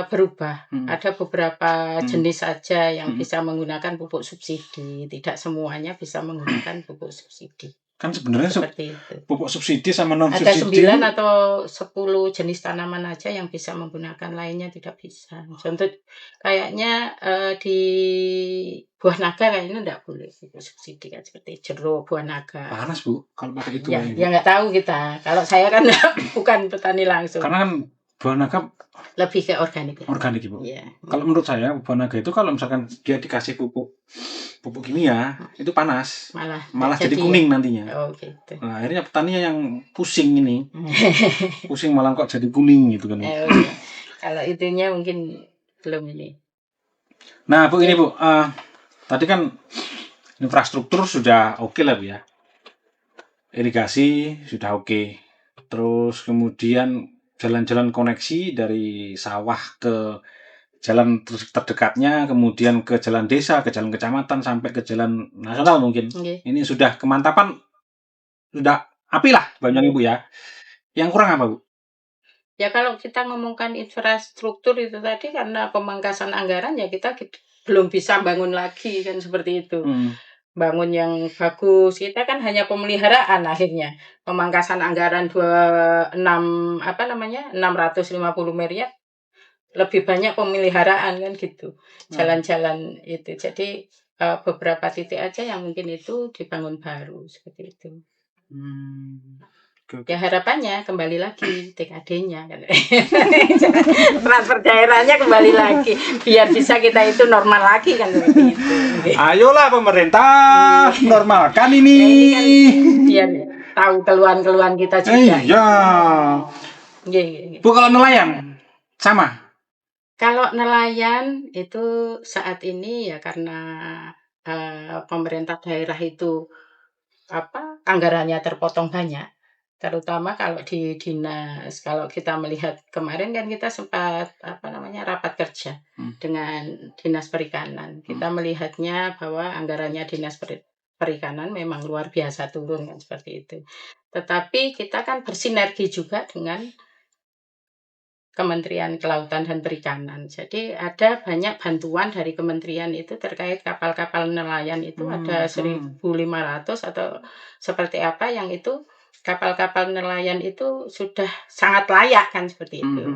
berubah. Ada beberapa jenis saja yang bisa menggunakan pupuk subsidi, tidak semuanya bisa menggunakan pupuk subsidi. Kan sebenarnya seperti itu. Pupuk subsidi sama non subsidi ada 9 atau 10 jenis tanaman aja yang bisa menggunakan, lainnya tidak bisa. Contoh kayaknya di buah naga kayaknya enggak boleh pupuk subsidi kan, seperti jeruk, buah naga. Panas Bu kalau pakai itu. Ya nggak tahu kita. Kalau saya kan bukan petani langsung. Karena kan buah naga lebih ke organik. Organik Ibu. Iya. Kalau menurut saya buah naga itu kalau misalkan dia dikasih pupuk kimia itu panas, malah jadi kuning nantinya. Oh gitu. Nah, akhirnya petani yang pusing ini, pusing malah kok jadi kuning gitu kan. Kalau itunya mungkin belum ini. Nah Bu, ini Bu, tadi kan infrastruktur sudah oke lah Bu ya, irigasi sudah oke, terus kemudian jalan-jalan koneksi dari sawah ke jalan terdekatnya, kemudian ke jalan desa, ke jalan kecamatan, sampai ke jalan nasional mungkin. Ini sudah kemantapan, sudah api lah Banyuwangi Bu ya. Yang kurang apa Bu? Ya kalau kita ngomongkan infrastruktur itu tadi, karena pemangkasan anggaran ya kita belum bisa bangun lagi kan, seperti itu. Bangun yang bagus, kita kan hanya pemeliharaan akhirnya. Pemangkasan anggaran 650 miliar, lebih banyak pemeliharaan kan gitu, jalan-jalan itu. Jadi beberapa titik aja yang mungkin itu dibangun baru seperti itu. Ya harapannya kembali lagi TKD-nya kan. Transfer daerahnya kembali lagi biar bisa kita itu normal lagi kan, seperti itu. Ayolah pemerintah normalkan ini. Biar tahu keluhan-keluhan kita juga. Iya. Bu, kalau nelayan sama? Kalau nelayan itu saat ini ya karena pemerintah daerah itu anggarannya terpotong banyak, terutama kalau di dinas. Kalau kita melihat kemarin kan kita sempat rapat kerja dengan Dinas Perikanan. Kita melihatnya bahwa anggarannya Dinas Perikanan memang luar biasa turun kan, seperti itu. Tetapi kita kan bersinergi juga dengan Kementerian Kelautan dan Perikanan. Jadi ada banyak bantuan dari kementerian itu terkait kapal-kapal nelayan itu, ada 1.500 atau seperti apa yang itu kapal-kapal nelayan itu sudah sangat layak kan, seperti itu.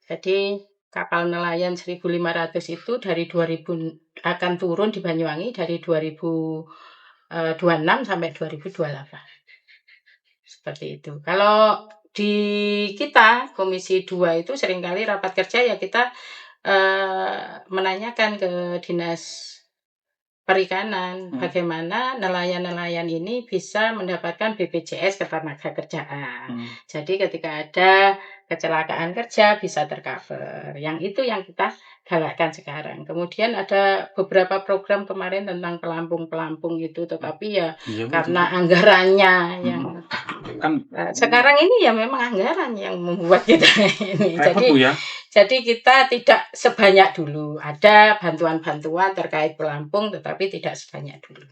Jadi kapal nelayan 1.500 itu dari 2000 akan turun di Banyuwangi dari 2026 sampai 2028. Seperti itu. Kalau di kita Komisi 2 itu seringkali rapat kerja ya kita menanyakan ke Dinas Perikanan bagaimana nelayan-nelayan ini bisa mendapatkan BPJS Ketenagakerjaan. Jadi ketika ada kecelakaan kerja bisa tercover. Yang itu yang kita galakkan sekarang. Kemudian ada beberapa program kemarin tentang pelampung-pelampung itu, tetapi ya karena anggarannya yang sekarang ini ya memang anggaran yang membuat kita ini. Jadi kita tidak sebanyak dulu. Ada bantuan-bantuan terkait pelampung, tetapi tidak sebanyak dulu.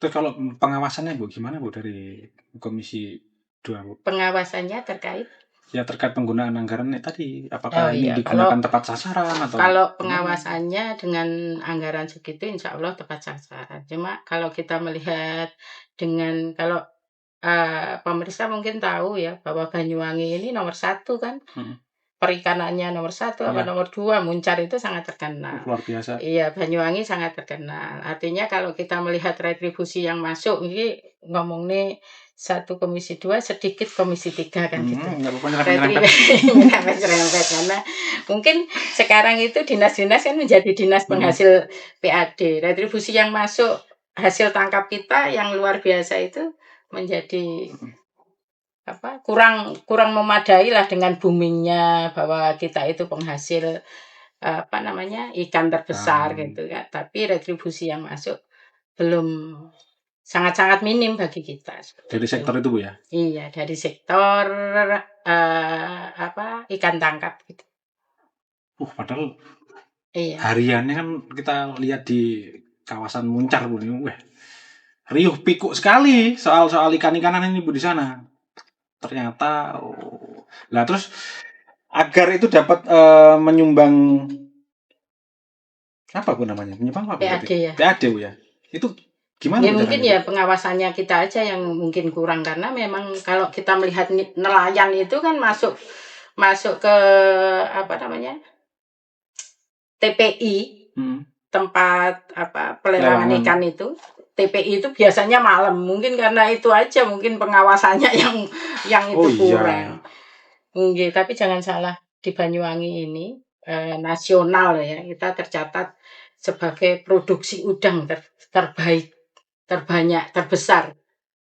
Terus kalau pengawasannya Bu, gimana Bu dari Komisi 2 Bu? Pengawasannya terkait? Ya terkait penggunaan anggaran tadi, apakah ini iya, digunakan tepat sasaran atau kalau gimana? pengawasannya dengan anggaran segitu insya Allah tepat sasaran. Cuma kalau kita melihat dengan kalau pemirsa mungkin tahu ya bahwa Banyuwangi ini nomor 1 kan, Mhm. perikanannya nomor 1 apa Iya, nomor 2, Muncar itu sangat terkenal. luar biasa. Iya, Banyuwangi sangat terkenal. Artinya kalau kita melihat retribusi yang masuk, ini ngomong nih 1 Komisi 2 sedikit Komisi 3 kan gitu. Nggak apa-apa nyerempet-nyerempet. Nyerempet karena mungkin sekarang itu dinas-dinas kan menjadi dinas Mhm. penghasil PAD. Retribusi yang masuk hasil tangkap kita yang luar biasa itu menjadi kurang memadai lah dengan boomingnya bahwa kita itu penghasil ikan terbesar gitu kan. Tapi retribusi yang masuk belum sangat-sangat minim bagi kita seperti Dari itu. sektor itu, Bu, ya? Iya, dari sektor ikan tangkap gitu. Padahal Iya. hariannya kan kita lihat di kawasan Muncar, Bu. Wah, riuh pikuk sekali soal ikan-ikanan ini, Bu, di sana. Ternyata Lah terus agar itu dapat menyumbang apa Bu namanya? Menyumbang apa PAD berarti? ya. PAD, Bu, ya. Itu gimana Ya Bu mungkin caranya, Bu? ya pengawasannya kita aja yang mungkin kurang karena memang kalau kita melihat nelayan itu kan masuk ke TPI, tempat pelelangan ikan itu. TPI itu biasanya malam. Mungkin karena itu aja mungkin pengawasannya yang itu kurang. Iya. Tapi jangan salah di Banyuwangi ini nasional ya, kita tercatat sebagai produksi udang terbaik, terbanyak, terbesar.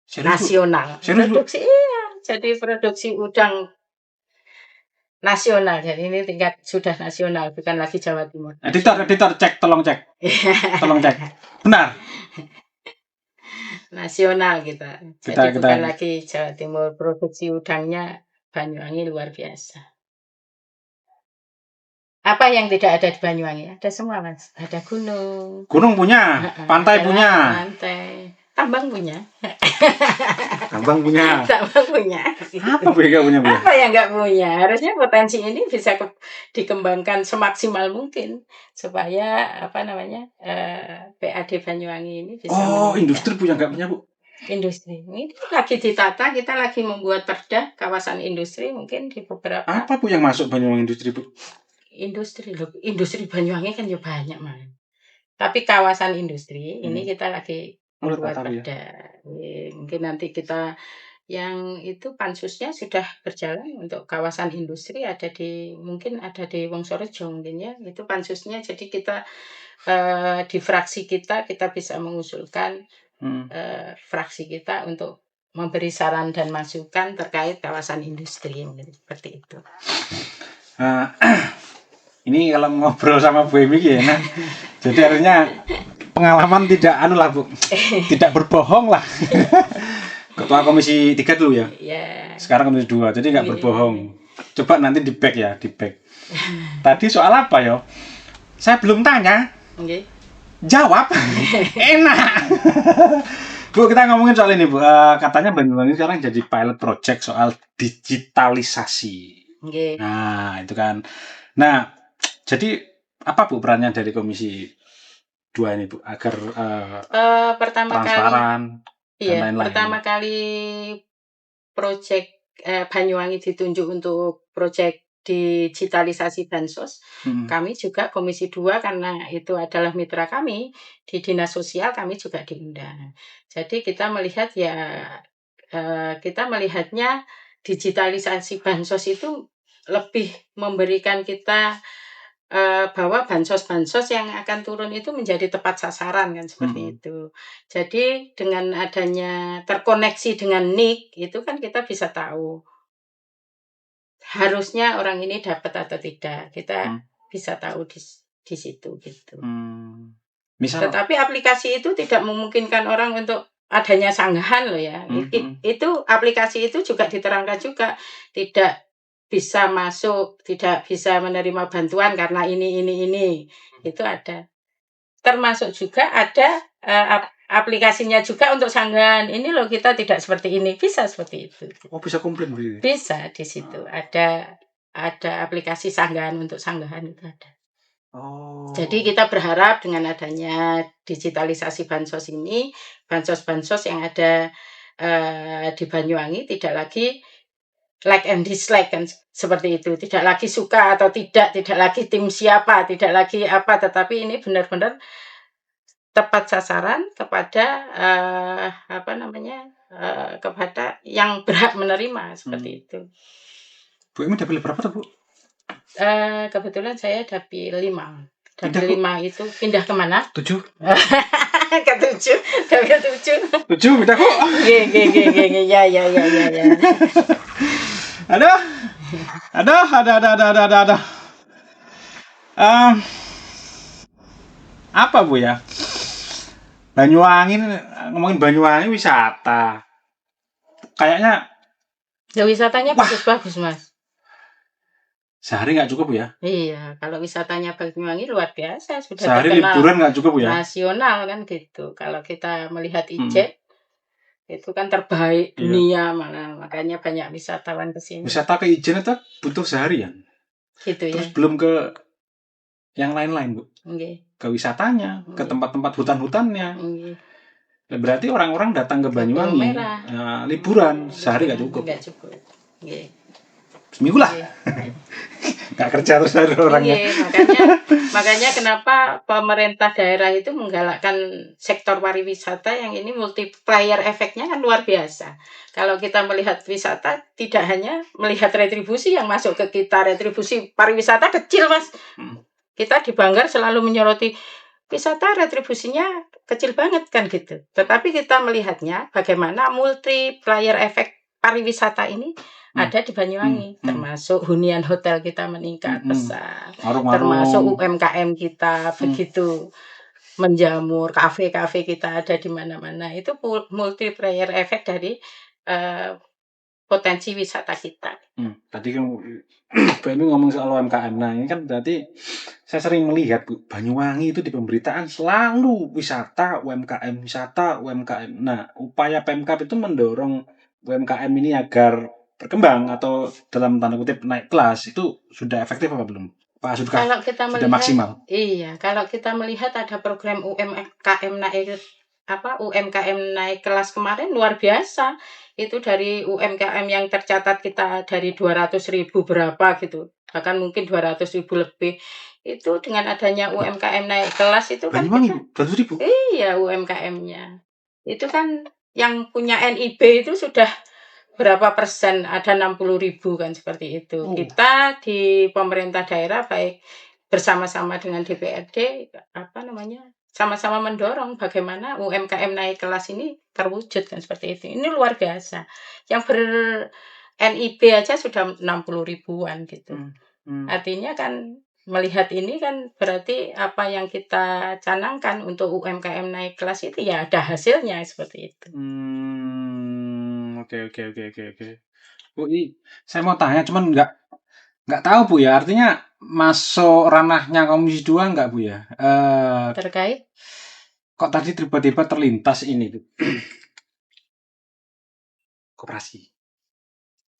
Serius, Bu? Nasional. Serius, Bu? Produksi iya, jadi produksi udang nasional. Jadi ini tingkat sudah nasional, bukan lagi Jawa Timur. Editor, tolong cek. Benar. Nasional kita. Jadi bukan lagi Jawa Timur, produksi udangnya Banyuwangi luar biasa. Apa yang tidak ada di Banyuwangi? Ada semua, Mas. Ada gunung. Gunung punya, pantai punya. Tambang punya. Tambang punya. Tambang punya. Apa Bu yang nggak punya, Bu? Apa yang nggak punya? Harusnya potensi ini bisa dikembangkan semaksimal mungkin supaya PAD Banyuwangi ini bisa meningkat. Industri punya nggak punya, Bu? Industri ini lagi ditata, kita lagi membuat perda kawasan industri mungkin di beberapa. Apa Bu yang masuk Banyuwangi industri, Bu? Industri Banyuwangi kan juga banyak, Mas. Tapi kawasan industri ini kita lagi membuat perda. Mungkin nanti kita yang itu pansusnya sudah berjalan untuk kawasan industri mungkin ada di Wongsorejo mungkin ya. Itu pansusnya jadi kita di fraksi kita bisa mengusulkan fraksi kita untuk memberi saran dan masukan terkait kawasan industri mungkin seperti itu. Ini kalau ngobrol sama Bu Emi ya, nah, jadi harusnya pengalaman tidak Bu, tidak berbohong lah. Ketua Komisi 3 dulu ya. Iya. Sekarang Komisi 2, jadi nggak berbohong. Coba nanti di back ya, di back. Tadi soal apa ya? Saya belum tanya. Jawab. Enak. Bu, kita ngomongin soal ini, Bu. Katanya Banyuwangi sekarang jadi pilot project soal digitalisasi. Nah, itu kan. Nah, jadi apa Bu perannya dari Komisi 2 ini, Bu, agar transparan dan lain-lain? Pertama kali proyek Banyuwangi ditunjuk untuk proyek digitalisasi bansos. Kami juga Komisi 2 karena itu adalah mitra kami di Dinas Sosial, kami juga diundang. Jadi kita melihat kita melihatnya digitalisasi bansos itu lebih memberikan kita bahwa bansos-bansos yang akan turun itu menjadi tepat sasaran kan seperti itu. Jadi dengan adanya terkoneksi dengan NIK itu kan kita bisa tahu harusnya orang ini dapat atau tidak. Kita bisa tahu di situ gitu. Tetapi aplikasi itu tidak memungkinkan orang untuk adanya sanggahan loh ya. Itu aplikasi itu juga diterangkan juga tidak bisa masuk, tidak bisa menerima bantuan karena ini. Itu ada. Termasuk juga ada aplikasinya juga untuk sanggahan. Ini loh kita tidak seperti ini, bisa seperti itu. Oh, bisa komplain begitu. Bisa di situ ada aplikasi sanggahan untuk sanggahan itu ada. Oh. Jadi kita berharap dengan adanya digitalisasi bansos ini, bansos-bansos yang ada di Banyuwangi tidak lagi like and dislike kan seperti itu, tidak lagi suka atau tidak lagi tim siapa, tidak lagi apa, tetapi ini benar-benar tepat sasaran kepada kepada yang berhak menerima seperti itu. Bu, ini dapil berapa tuh, Bu? Kebetulan saya dapil 5. Pindah, Dapil Bu? 5 itu pindah kemana? 7. Ke 7, dapil 7. 7 pindah, Bu. Ya. Ada. Apa, Bu ya? Banyuwangi, ngomongin Banyuwangi wisata. Kayaknya ya wisatanya bagus-bagus, Mas. Sehari nggak cukup ya? Iya, kalau wisatanya Banyuwangi luar biasa, sudah sehari terkenal liburan nggak cukup ya? nasional kan gitu. Kalau kita melihat Ijen, itu kan terbaik dunia malah, makanya banyak wisatawan ke sini. Wisata ke Ijen itu butuh seharian. Gitu ya. Terus belum ke yang lain-lain, Bu. Okay. Ke wisatanya, ke tempat-tempat hutan-hutannya. Berarti orang-orang datang ke Banyuwangi liburan sehari nggak cukup. Nggak cukup. Seminggu lah. Nggak kerja terus ada orangnya. Makanya kenapa pemerintah daerah itu menggalakkan sektor pariwisata yang ini multiplier efeknya kan luar biasa. Kalau kita melihat wisata tidak hanya melihat retribusi yang masuk ke kita, retribusi pariwisata kecil, Mas. Kita di Banggar selalu menyoroti wisata retribusinya kecil banget kan gitu. Tetapi kita melihatnya bagaimana multiplier efek pariwisata ini ada di Banyuwangi, termasuk hunian hotel kita meningkat pesat, termasuk UMKM kita begitu menjamur, kafe-kafe kita ada di mana-mana. Itu multiplier efek dari potensi wisata kita. Tadi kan Bu Emi ngomong soal UMKM. Nah, ini kan berarti saya sering melihat Bu, Banyuwangi itu di pemberitaan selalu wisata, UMKM, wisata, UMKM. Nah, upaya Pemkab itu mendorong UMKM ini agar berkembang atau dalam tanda kutip naik kelas itu sudah efektif apa belum? Pak kalau kita sudah melihat, maksimal? Iya, kalau kita melihat ada program UMKM naik kelas kemarin luar biasa. Itu dari UMKM yang tercatat kita dari 200.000 berapa gitu, bahkan mungkin 200.000 lebih. Itu dengan adanya UMKM naik kelas itu kan Banyuwangi 200.000? Iya, UMKM-nya. Itu kan yang punya NIB itu sudah berapa persen, ada 60.000 kan seperti itu. Kita di pemerintah daerah baik bersama-sama dengan DPRD sama-sama mendorong bagaimana UMKM naik kelas ini terwujud kan seperti itu. Ini luar biasa. Yang ber NIB aja sudah 60.000-an gitu. Artinya kan melihat ini kan berarti apa yang kita canangkan untuk UMKM naik kelas itu ya ada hasilnya seperti itu. Oke. Bu, saya mau tanya, cuman nggak tahu Bu ya, artinya masuk ranahnya Komisi 2 nggak Bu ya? Terkait? Kok tadi tiba-tiba terlintas ini Bu? Koperasi.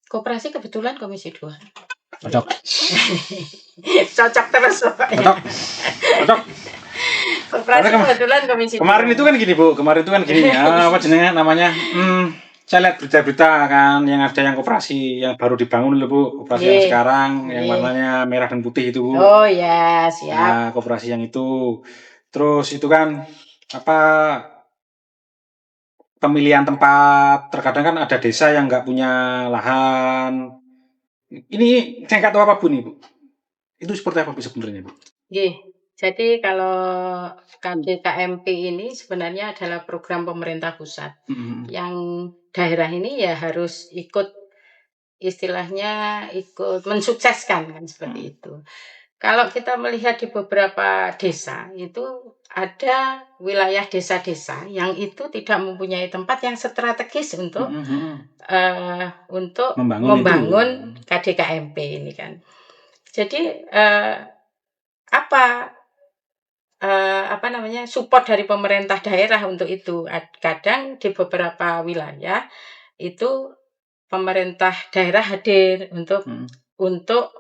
Koperasi kebetulan Komisi 2. Cocok. Cocok terus pokoknya. Cocok. Koperasi kebetulan Komisi 2. Kemarin itu kan gini, apa jenenge namanya? Saya lihat berita-berita kan yang ada yang koperasi yang baru dibangun loh Bu, koperasi yang sekarang yang warnanya merah dan putih itu Bu. Oh ya, siap. Nah, koperasi yang itu. Terus itu kan apa pemilihan tempat, terkadang kan ada desa yang nggak punya lahan. Ini saya nggak tahu apa Bu nih Bu. Itu seperti apa Bu sebenarnya Bu? Jadi kalau KDKMP ini sebenarnya adalah program pemerintah pusat yang daerah ini ya harus ikut istilahnya ikut mensukseskan kan seperti itu. Kalau kita melihat di beberapa desa itu ada wilayah desa-desa yang itu tidak mempunyai tempat yang strategis untuk membangun KDKMP ini kan. Jadi apa support dari pemerintah daerah untuk itu. Kadang di beberapa wilayah itu pemerintah daerah hadir untuk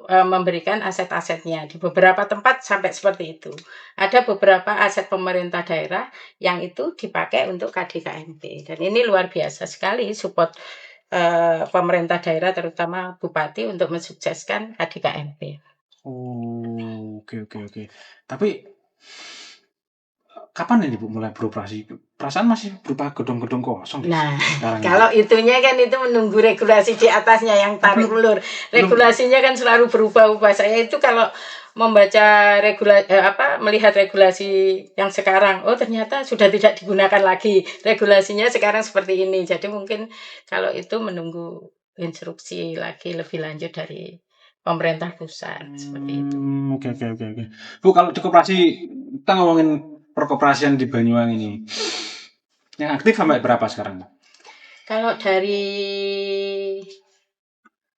memberikan aset-asetnya. Di beberapa tempat sampai seperti itu. Ada beberapa aset pemerintah daerah yang itu dipakai untuk KDKMP. Dan ini luar biasa sekali support pemerintah daerah terutama bupati untuk mensukseskan KDKMP. Oh, oke. Tapi kapan ini Bu mulai beroperasi? Perasaan masih berupa gedung-gedung kosong. Nah, kalau itunya kan itu menunggu regulasi di atasnya yang tarik ulur. Regulasinya kan selalu berubah-ubah. Saya itu kalau membaca melihat regulasi yang sekarang, oh ternyata sudah tidak digunakan lagi. Regulasinya sekarang seperti ini. Jadi mungkin kalau itu menunggu instruksi lagi lebih lanjut dari pemerintah pusat seperti itu. Oke. Bu, kalau di koperasi kita ngomongin perkoperasian di Banyuwangi ini, yang aktif sampai berapa sekarang? Kalau dari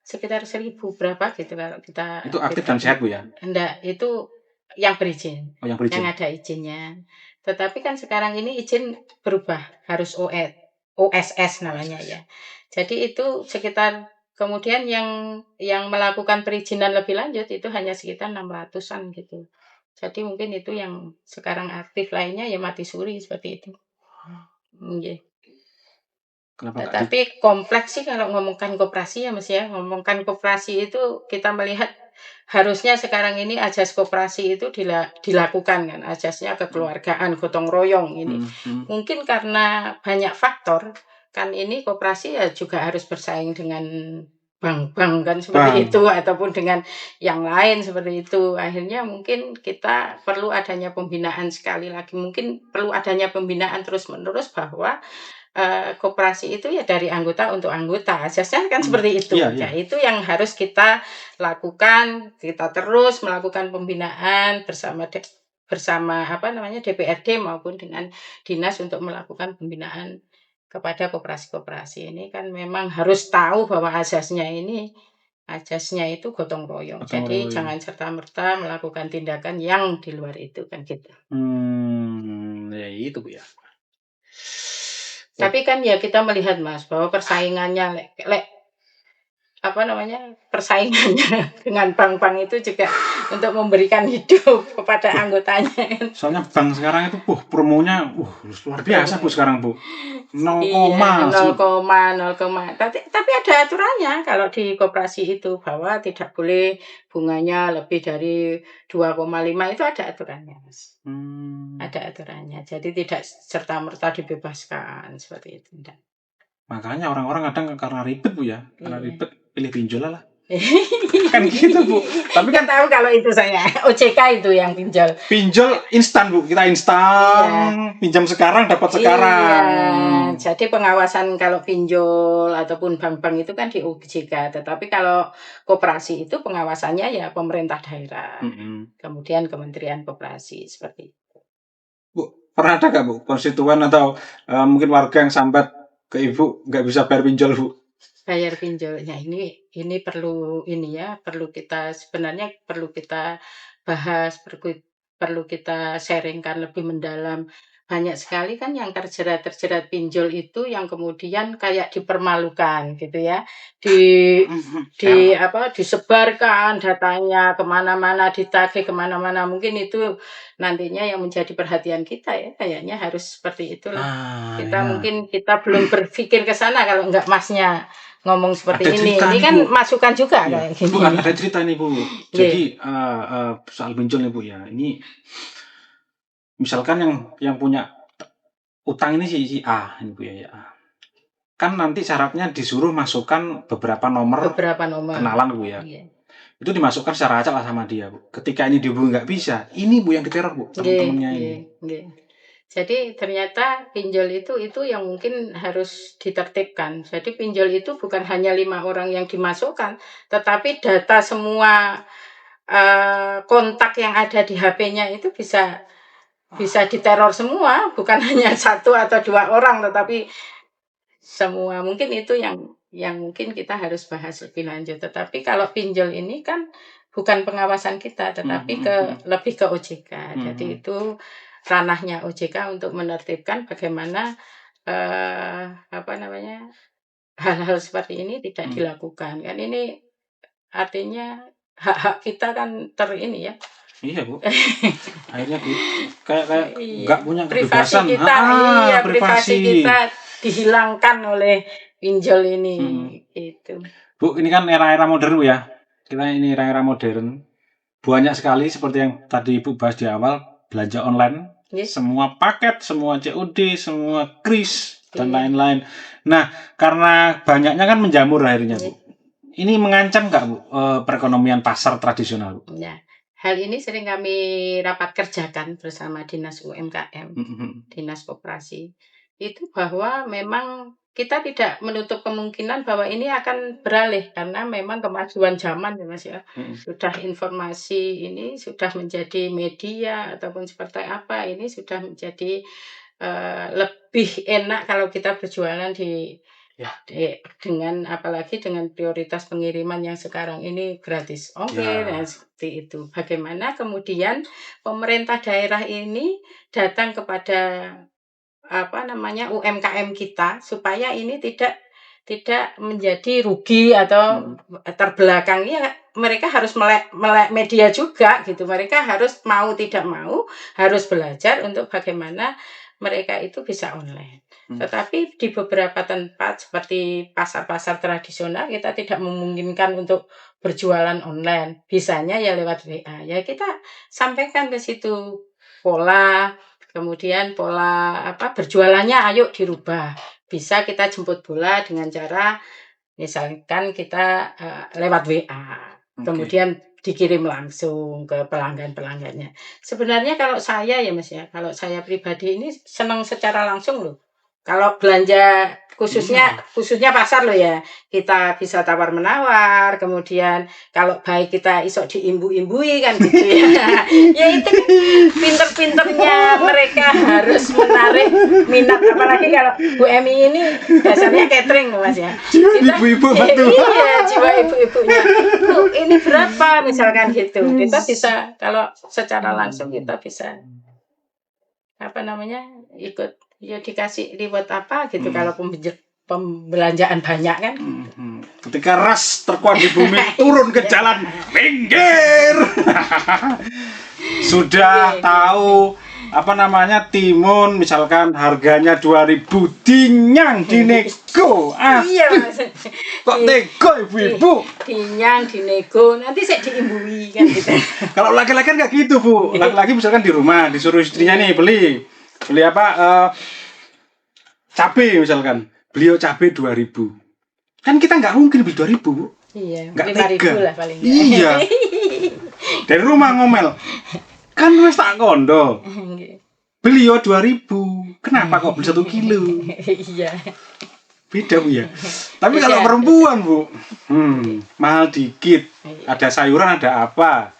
sekitar 1.000 berapa gitu kalau kita. Itu aktif dan sehat Bu ya? Enggak, itu yang berizin. Oh, yang berizin. Yang ada izinnya. Tetapi kan sekarang ini izin berubah, harus OSS namanya ya. Jadi itu sekitar kemudian yang melakukan perizinan lebih lanjut itu hanya sekitar 600-an gitu. Jadi mungkin itu yang sekarang aktif, lainnya ya mati suri seperti itu. Yeah. Tapi kompleks sih kalau ngomongkan koperasi ya Mas ya. Ngomongkan koperasi itu kita melihat harusnya sekarang ini asas koperasi itu dilakukan kan. Asasnya kekeluargaan, gotong royong ini. Mungkin karena banyak faktor kan ini koperasi ya juga harus bersaing dengan bank-bank kan seperti itu ataupun dengan yang lain seperti itu. Akhirnya mungkin kita perlu adanya pembinaan sekali lagi. Mungkin perlu adanya pembinaan terus-menerus bahwa koperasi itu ya dari anggota untuk anggota. Asasnya kan seperti itu. Iya. Ya, itu yang harus kita lakukan. Kita terus melakukan pembinaan bersama DPRD maupun dengan dinas untuk melakukan pembinaan kepada koperasi-koperasi ini kan memang harus tahu bahwa asasnya itu gotong royong. Jadi jangan serta-merta melakukan tindakan yang di luar itu kan gitu. Ya itu Bu ya. Tapi kan ya kita melihat Mas bahwa persaingannya persaingannya dengan bank-bank itu juga untuk memberikan hidup kepada anggotanya. Soalnya bank sekarang itu promonya luar biasa Bu sekarang Bu. 0, tapi ada aturannya kalau di koperasi itu bahwa tidak boleh bunganya lebih dari 2,5 itu ada aturannya Mas. Ada aturannya. Jadi tidak serta-merta dibebaskan seperti itu. Enggak. Makanya orang-orang kadang karena ribet Bu ya. Karena ribet pilih pinjol lah. Kan gitu Bu. Tapi kan tahu kalau itu saya OJK itu yang pinjol. Pinjol instan Bu, kita instan. Pinjam sekarang dapat sekarang. Jadi pengawasan kalau pinjol ataupun bank-bank itu kan di OJK. Tetapi kalau koperasi itu pengawasannya ya pemerintah daerah. Kemudian Kementerian Koperasi seperti itu. Bu, pernah ada nggak Bu konstituen atau mungkin warga yang sambat ke Ibu nggak bisa bayar pinjol Bu? Bayar pinjolnya ini perlu kita bahas, perlu kita sharingkan lebih mendalam. Banyak sekali kan yang terjerat pinjol itu yang kemudian kayak dipermalukan gitu ya. Disebarkan datanya kemana-mana, ditagih kemana-mana. Mungkin itu nantinya yang menjadi perhatian kita ya. Kayaknya harus seperti itulah. Mungkin kita belum berpikir ke sana kalau enggak Masnya ngomong seperti ini. Ini kan Bu. Masukan juga kayak gini. Bu, ada cerita nih Bu. Jadi soal pinjol nih Bu ya. Ini misalkan yang punya utang ini si A ini Bu ya. Kan nanti syaratnya disuruh masukkan beberapa nomor kenalan Bu ya. Itu dimasukkan secara acak lah sama dia Bu. Ketika ini dihubungi nggak bisa, ini Bu yang diteror Bu, teman-temannya ini. Jadi ternyata pinjol itu yang mungkin harus ditertibkan. Jadi pinjol itu bukan hanya 5 orang yang dimasukkan, tetapi data semua kontak yang ada di HP-nya itu bisa diteror semua, bukan hanya 1 atau 2 orang, tetapi semua. Mungkin itu yang mungkin kita harus bahas lebih lanjut. Tetapi kalau pinjol ini kan bukan pengawasan kita, tetapi lebih ke OJK. Jadi itu ranahnya OJK untuk menertibkan bagaimana hal-hal seperti ini tidak dilakukan. Kan ini artinya hak-hak kita kan ini ya. Iya Bu, akhirnya kayak nggak punya privasi kebebasan. kita, privasi kita dihilangkan oleh pinjol ini. Itu. Bu, ini kan era-era modern Bu ya. Kita ini era-era modern. Banyak sekali seperti yang tadi Ibu bahas di awal, belanja online. Semua paket, semua COD, semua kris dan lain-lain. Nah, karena banyaknya kan menjamur akhirnya Bu. Ini mengancam nggak Bu perekonomian pasar tradisional Bu? Ya. Hal ini sering kami rapat kerjakan bersama Dinas UMKM, Dinas Koperasi. Itu bahwa memang kita tidak menutup kemungkinan bahwa ini akan beralih karena memang kemajuan zaman ya Mas ya. Sudah informasi ini sudah menjadi media ataupun seperti apa, ini sudah menjadi lebih enak kalau kita berjualan dengan apalagi dengan prioritas pengiriman yang sekarang ini gratis ongkir seperti itu. Bagaimana kemudian pemerintah daerah ini datang kepada UMKM kita supaya ini tidak menjadi rugi atau terbelakang. Ya, mereka harus melek media juga gitu. Mereka harus mau tidak mau harus belajar untuk bagaimana mereka itu bisa online. Tetapi di beberapa tempat seperti pasar-pasar tradisional kita tidak memungkinkan untuk berjualan online. Bisanya ya lewat WA. Ya kita sampaikan ke situ kemudian pola berjualannya ayo dirubah. Bisa kita jemput bola dengan cara misalkan kita lewat WA. Kemudian dikirim langsung ke pelanggan-pelanggannya. Sebenarnya kalau saya ya Mas ya, kalau saya pribadi ini senang secara langsung loh. Kalau belanja khususnya pasar loh ya, kita bisa tawar menawar. Kemudian kalau baik kita isok diimbu-imbui kan gitu ya. Ya itu kan pinter-pinternya mereka harus menarik minat, apalagi kalau Bu Emi ini dasarnya catering Mas ya. Ibu-ibu betul. Iya, jiwa ibu-ibunya. Bu, ini berapa misalkan gitu. Kita bisa kalau secara langsung kita bisa ikut ya dikasih reward apa gitu kalau pembelanjaan banyak kan. Ketika ras terkuat di bumi turun ke jalan minggir. Sudah tahu timun misalkan harganya 2.000 dinyang dinego. Iya Mas. Kok nego ibu-ibu? Dinyang dinego nanti saya diimbui kan gitu. Kalau laki-laki kan nggak gitu Bu. Laki-laki misalkan di rumah disuruh istrinya nih beli cabai misalkan. Beliau cabai 2.000. Kan kita nggak mungkin beli 2.000 Bu. Iya. Nggak tega. Lah paling. Iya. Dari rumah ngomel. Kan wis tak kondo. Beliau 2.000. Kenapa kok beli 1 kilo? Iya. Beda Bu ya. Tapi kalau perempuan Bu, mahal dikit. Ada sayuran ada apa?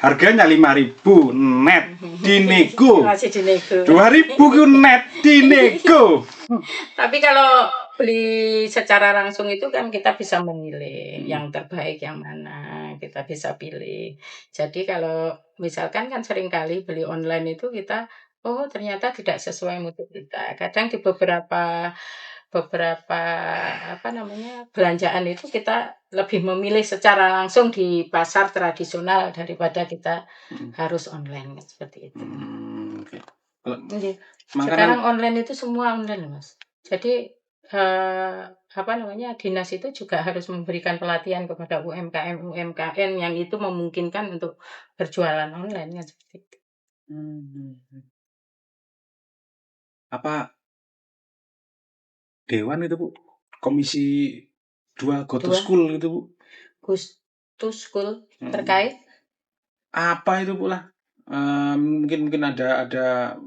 Harganya 5.000 net dinego. Masih dinego. 2.000 ku net dinego. Tapi kalau beli secara langsung itu kan kita bisa memilih yang terbaik yang mana, kita bisa pilih. Jadi kalau misalkan kan seringkali beli online itu kita ternyata tidak sesuai mutu kita. Kadang di beberapa belanjaan itu kita lebih memilih secara langsung di pasar tradisional daripada kita harus online seperti itu. Sekarang online itu semua online Mas. Jadi dinas itu juga harus memberikan pelatihan kepada UMKM yang itu memungkinkan untuk berjualan online kan seperti itu. Apa Dewan itu Bu? Komisi 2 Go to School itu Bu? Go to School terkait apa itu Bu lah? Mungkin ada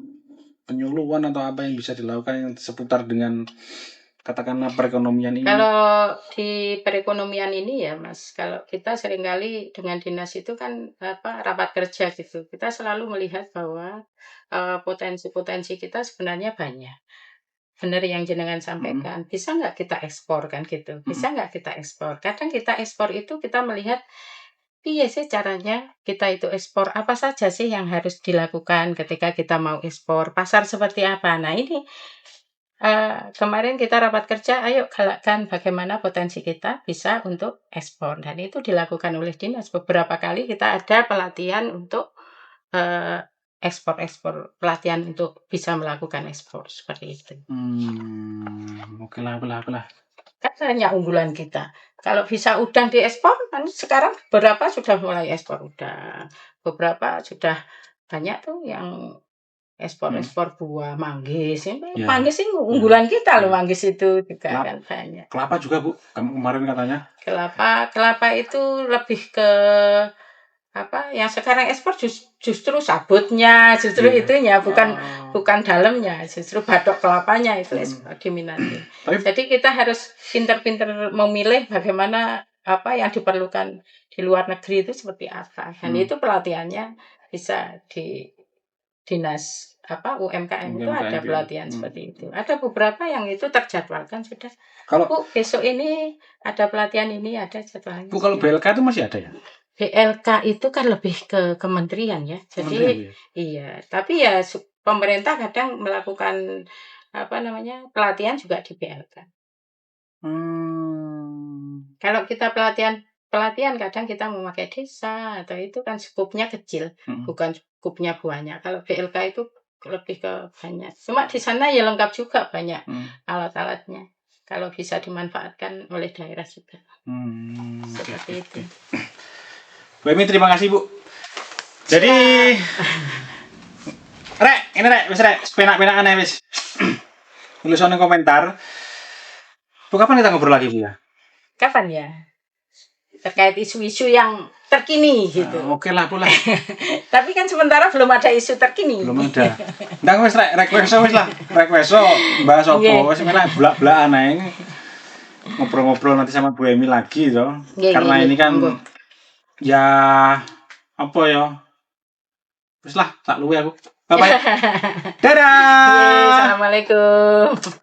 penyuluhan atau apa yang bisa dilakukan yang seputar dengan katakanlah perekonomian ini. Kalau di perekonomian ini ya Mas, kalau kita seringkali dengan dinas itu kan rapat kerja gitu, kita selalu melihat bahwa potensi-potensi kita sebenarnya banyak. Benar yang jenengan sampaikan, bisa nggak kita ekspor kan gitu, bisa nggak kita ekspor. Kadang kita ekspor itu kita melihat piye sih caranya kita itu ekspor? Apa saja sih yang harus dilakukan ketika kita mau ekspor? Pasar seperti apa? Nah ini kemarin kita rapat kerja, ayo galakkan bagaimana potensi kita bisa untuk ekspor. Dan itu dilakukan oleh dinas. Beberapa kali kita ada pelatihan untuk ekspor-ekspor, pelatihan untuk bisa melakukan ekspor seperti itu. Oke lah. Kan banyak unggulan kita. Kalau bisa udang diekspor, kan sekarang beberapa sudah mulai ekspor udang. Beberapa sudah banyak tuh yang ekspor buah manggis. Ya. Manggis ini unggulan kita loh, Ya. manggis itu juga kan banyak. Kelapa juga Bu, kemarin katanya. Kelapa itu lebih ke apa? Yang sekarang ekspor justru sabutnya, justru itunya, bukan dalamnya, justru batok kelapanya itu diminati. Jadi kita harus pinter-pinter memilih bagaimana apa yang diperlukan di luar negeri itu seperti apa. Dan itu pelatihannya bisa di dinas UMKM itu ada pelatihan seperti itu. Ada beberapa yang itu terjadwalkan sudah. Kalau Bu, besok ini ada pelatihan ini, ada jadwalnya. Bu, kalau BLK itu masih ada ya? BLK itu kan lebih ke kementerian ya. Jadi iya, tapi ya pemerintah kadang melakukan pelatihan juga di BLK. Kalau kita pelatihan kadang kita memakai desa atau itu kan skupnya kecil, bukan skupnya banyak. Kalau BLK itu lebih ke banyak. Cuma di sana ya lengkap juga, banyak alat-alatnya. Kalau bisa dimanfaatkan oleh daerah juga. Seperti itu. Bu Emi, terima kasih Bu. Jadi ini wis penak-penakan ya wis. Tulisannya komentar. Bu, kapan kita ngobrol lagi Bu ya? Kapan ya? Terkait isu-isu yang terkini gitu. Oke lah Bu lah. Tapi kan sementara belum ada isu terkini. Belum ada. Ndang wis request wis lah. Request bahas apa? Wis menak blak-blakan ae. Ngobrol-ngobrol nanti sama Bu Emi lagi toh. Karena ini kan ya apa ya? Wis lah, tak luwe aku. Bye bye. Dadah. Assalamualaikum.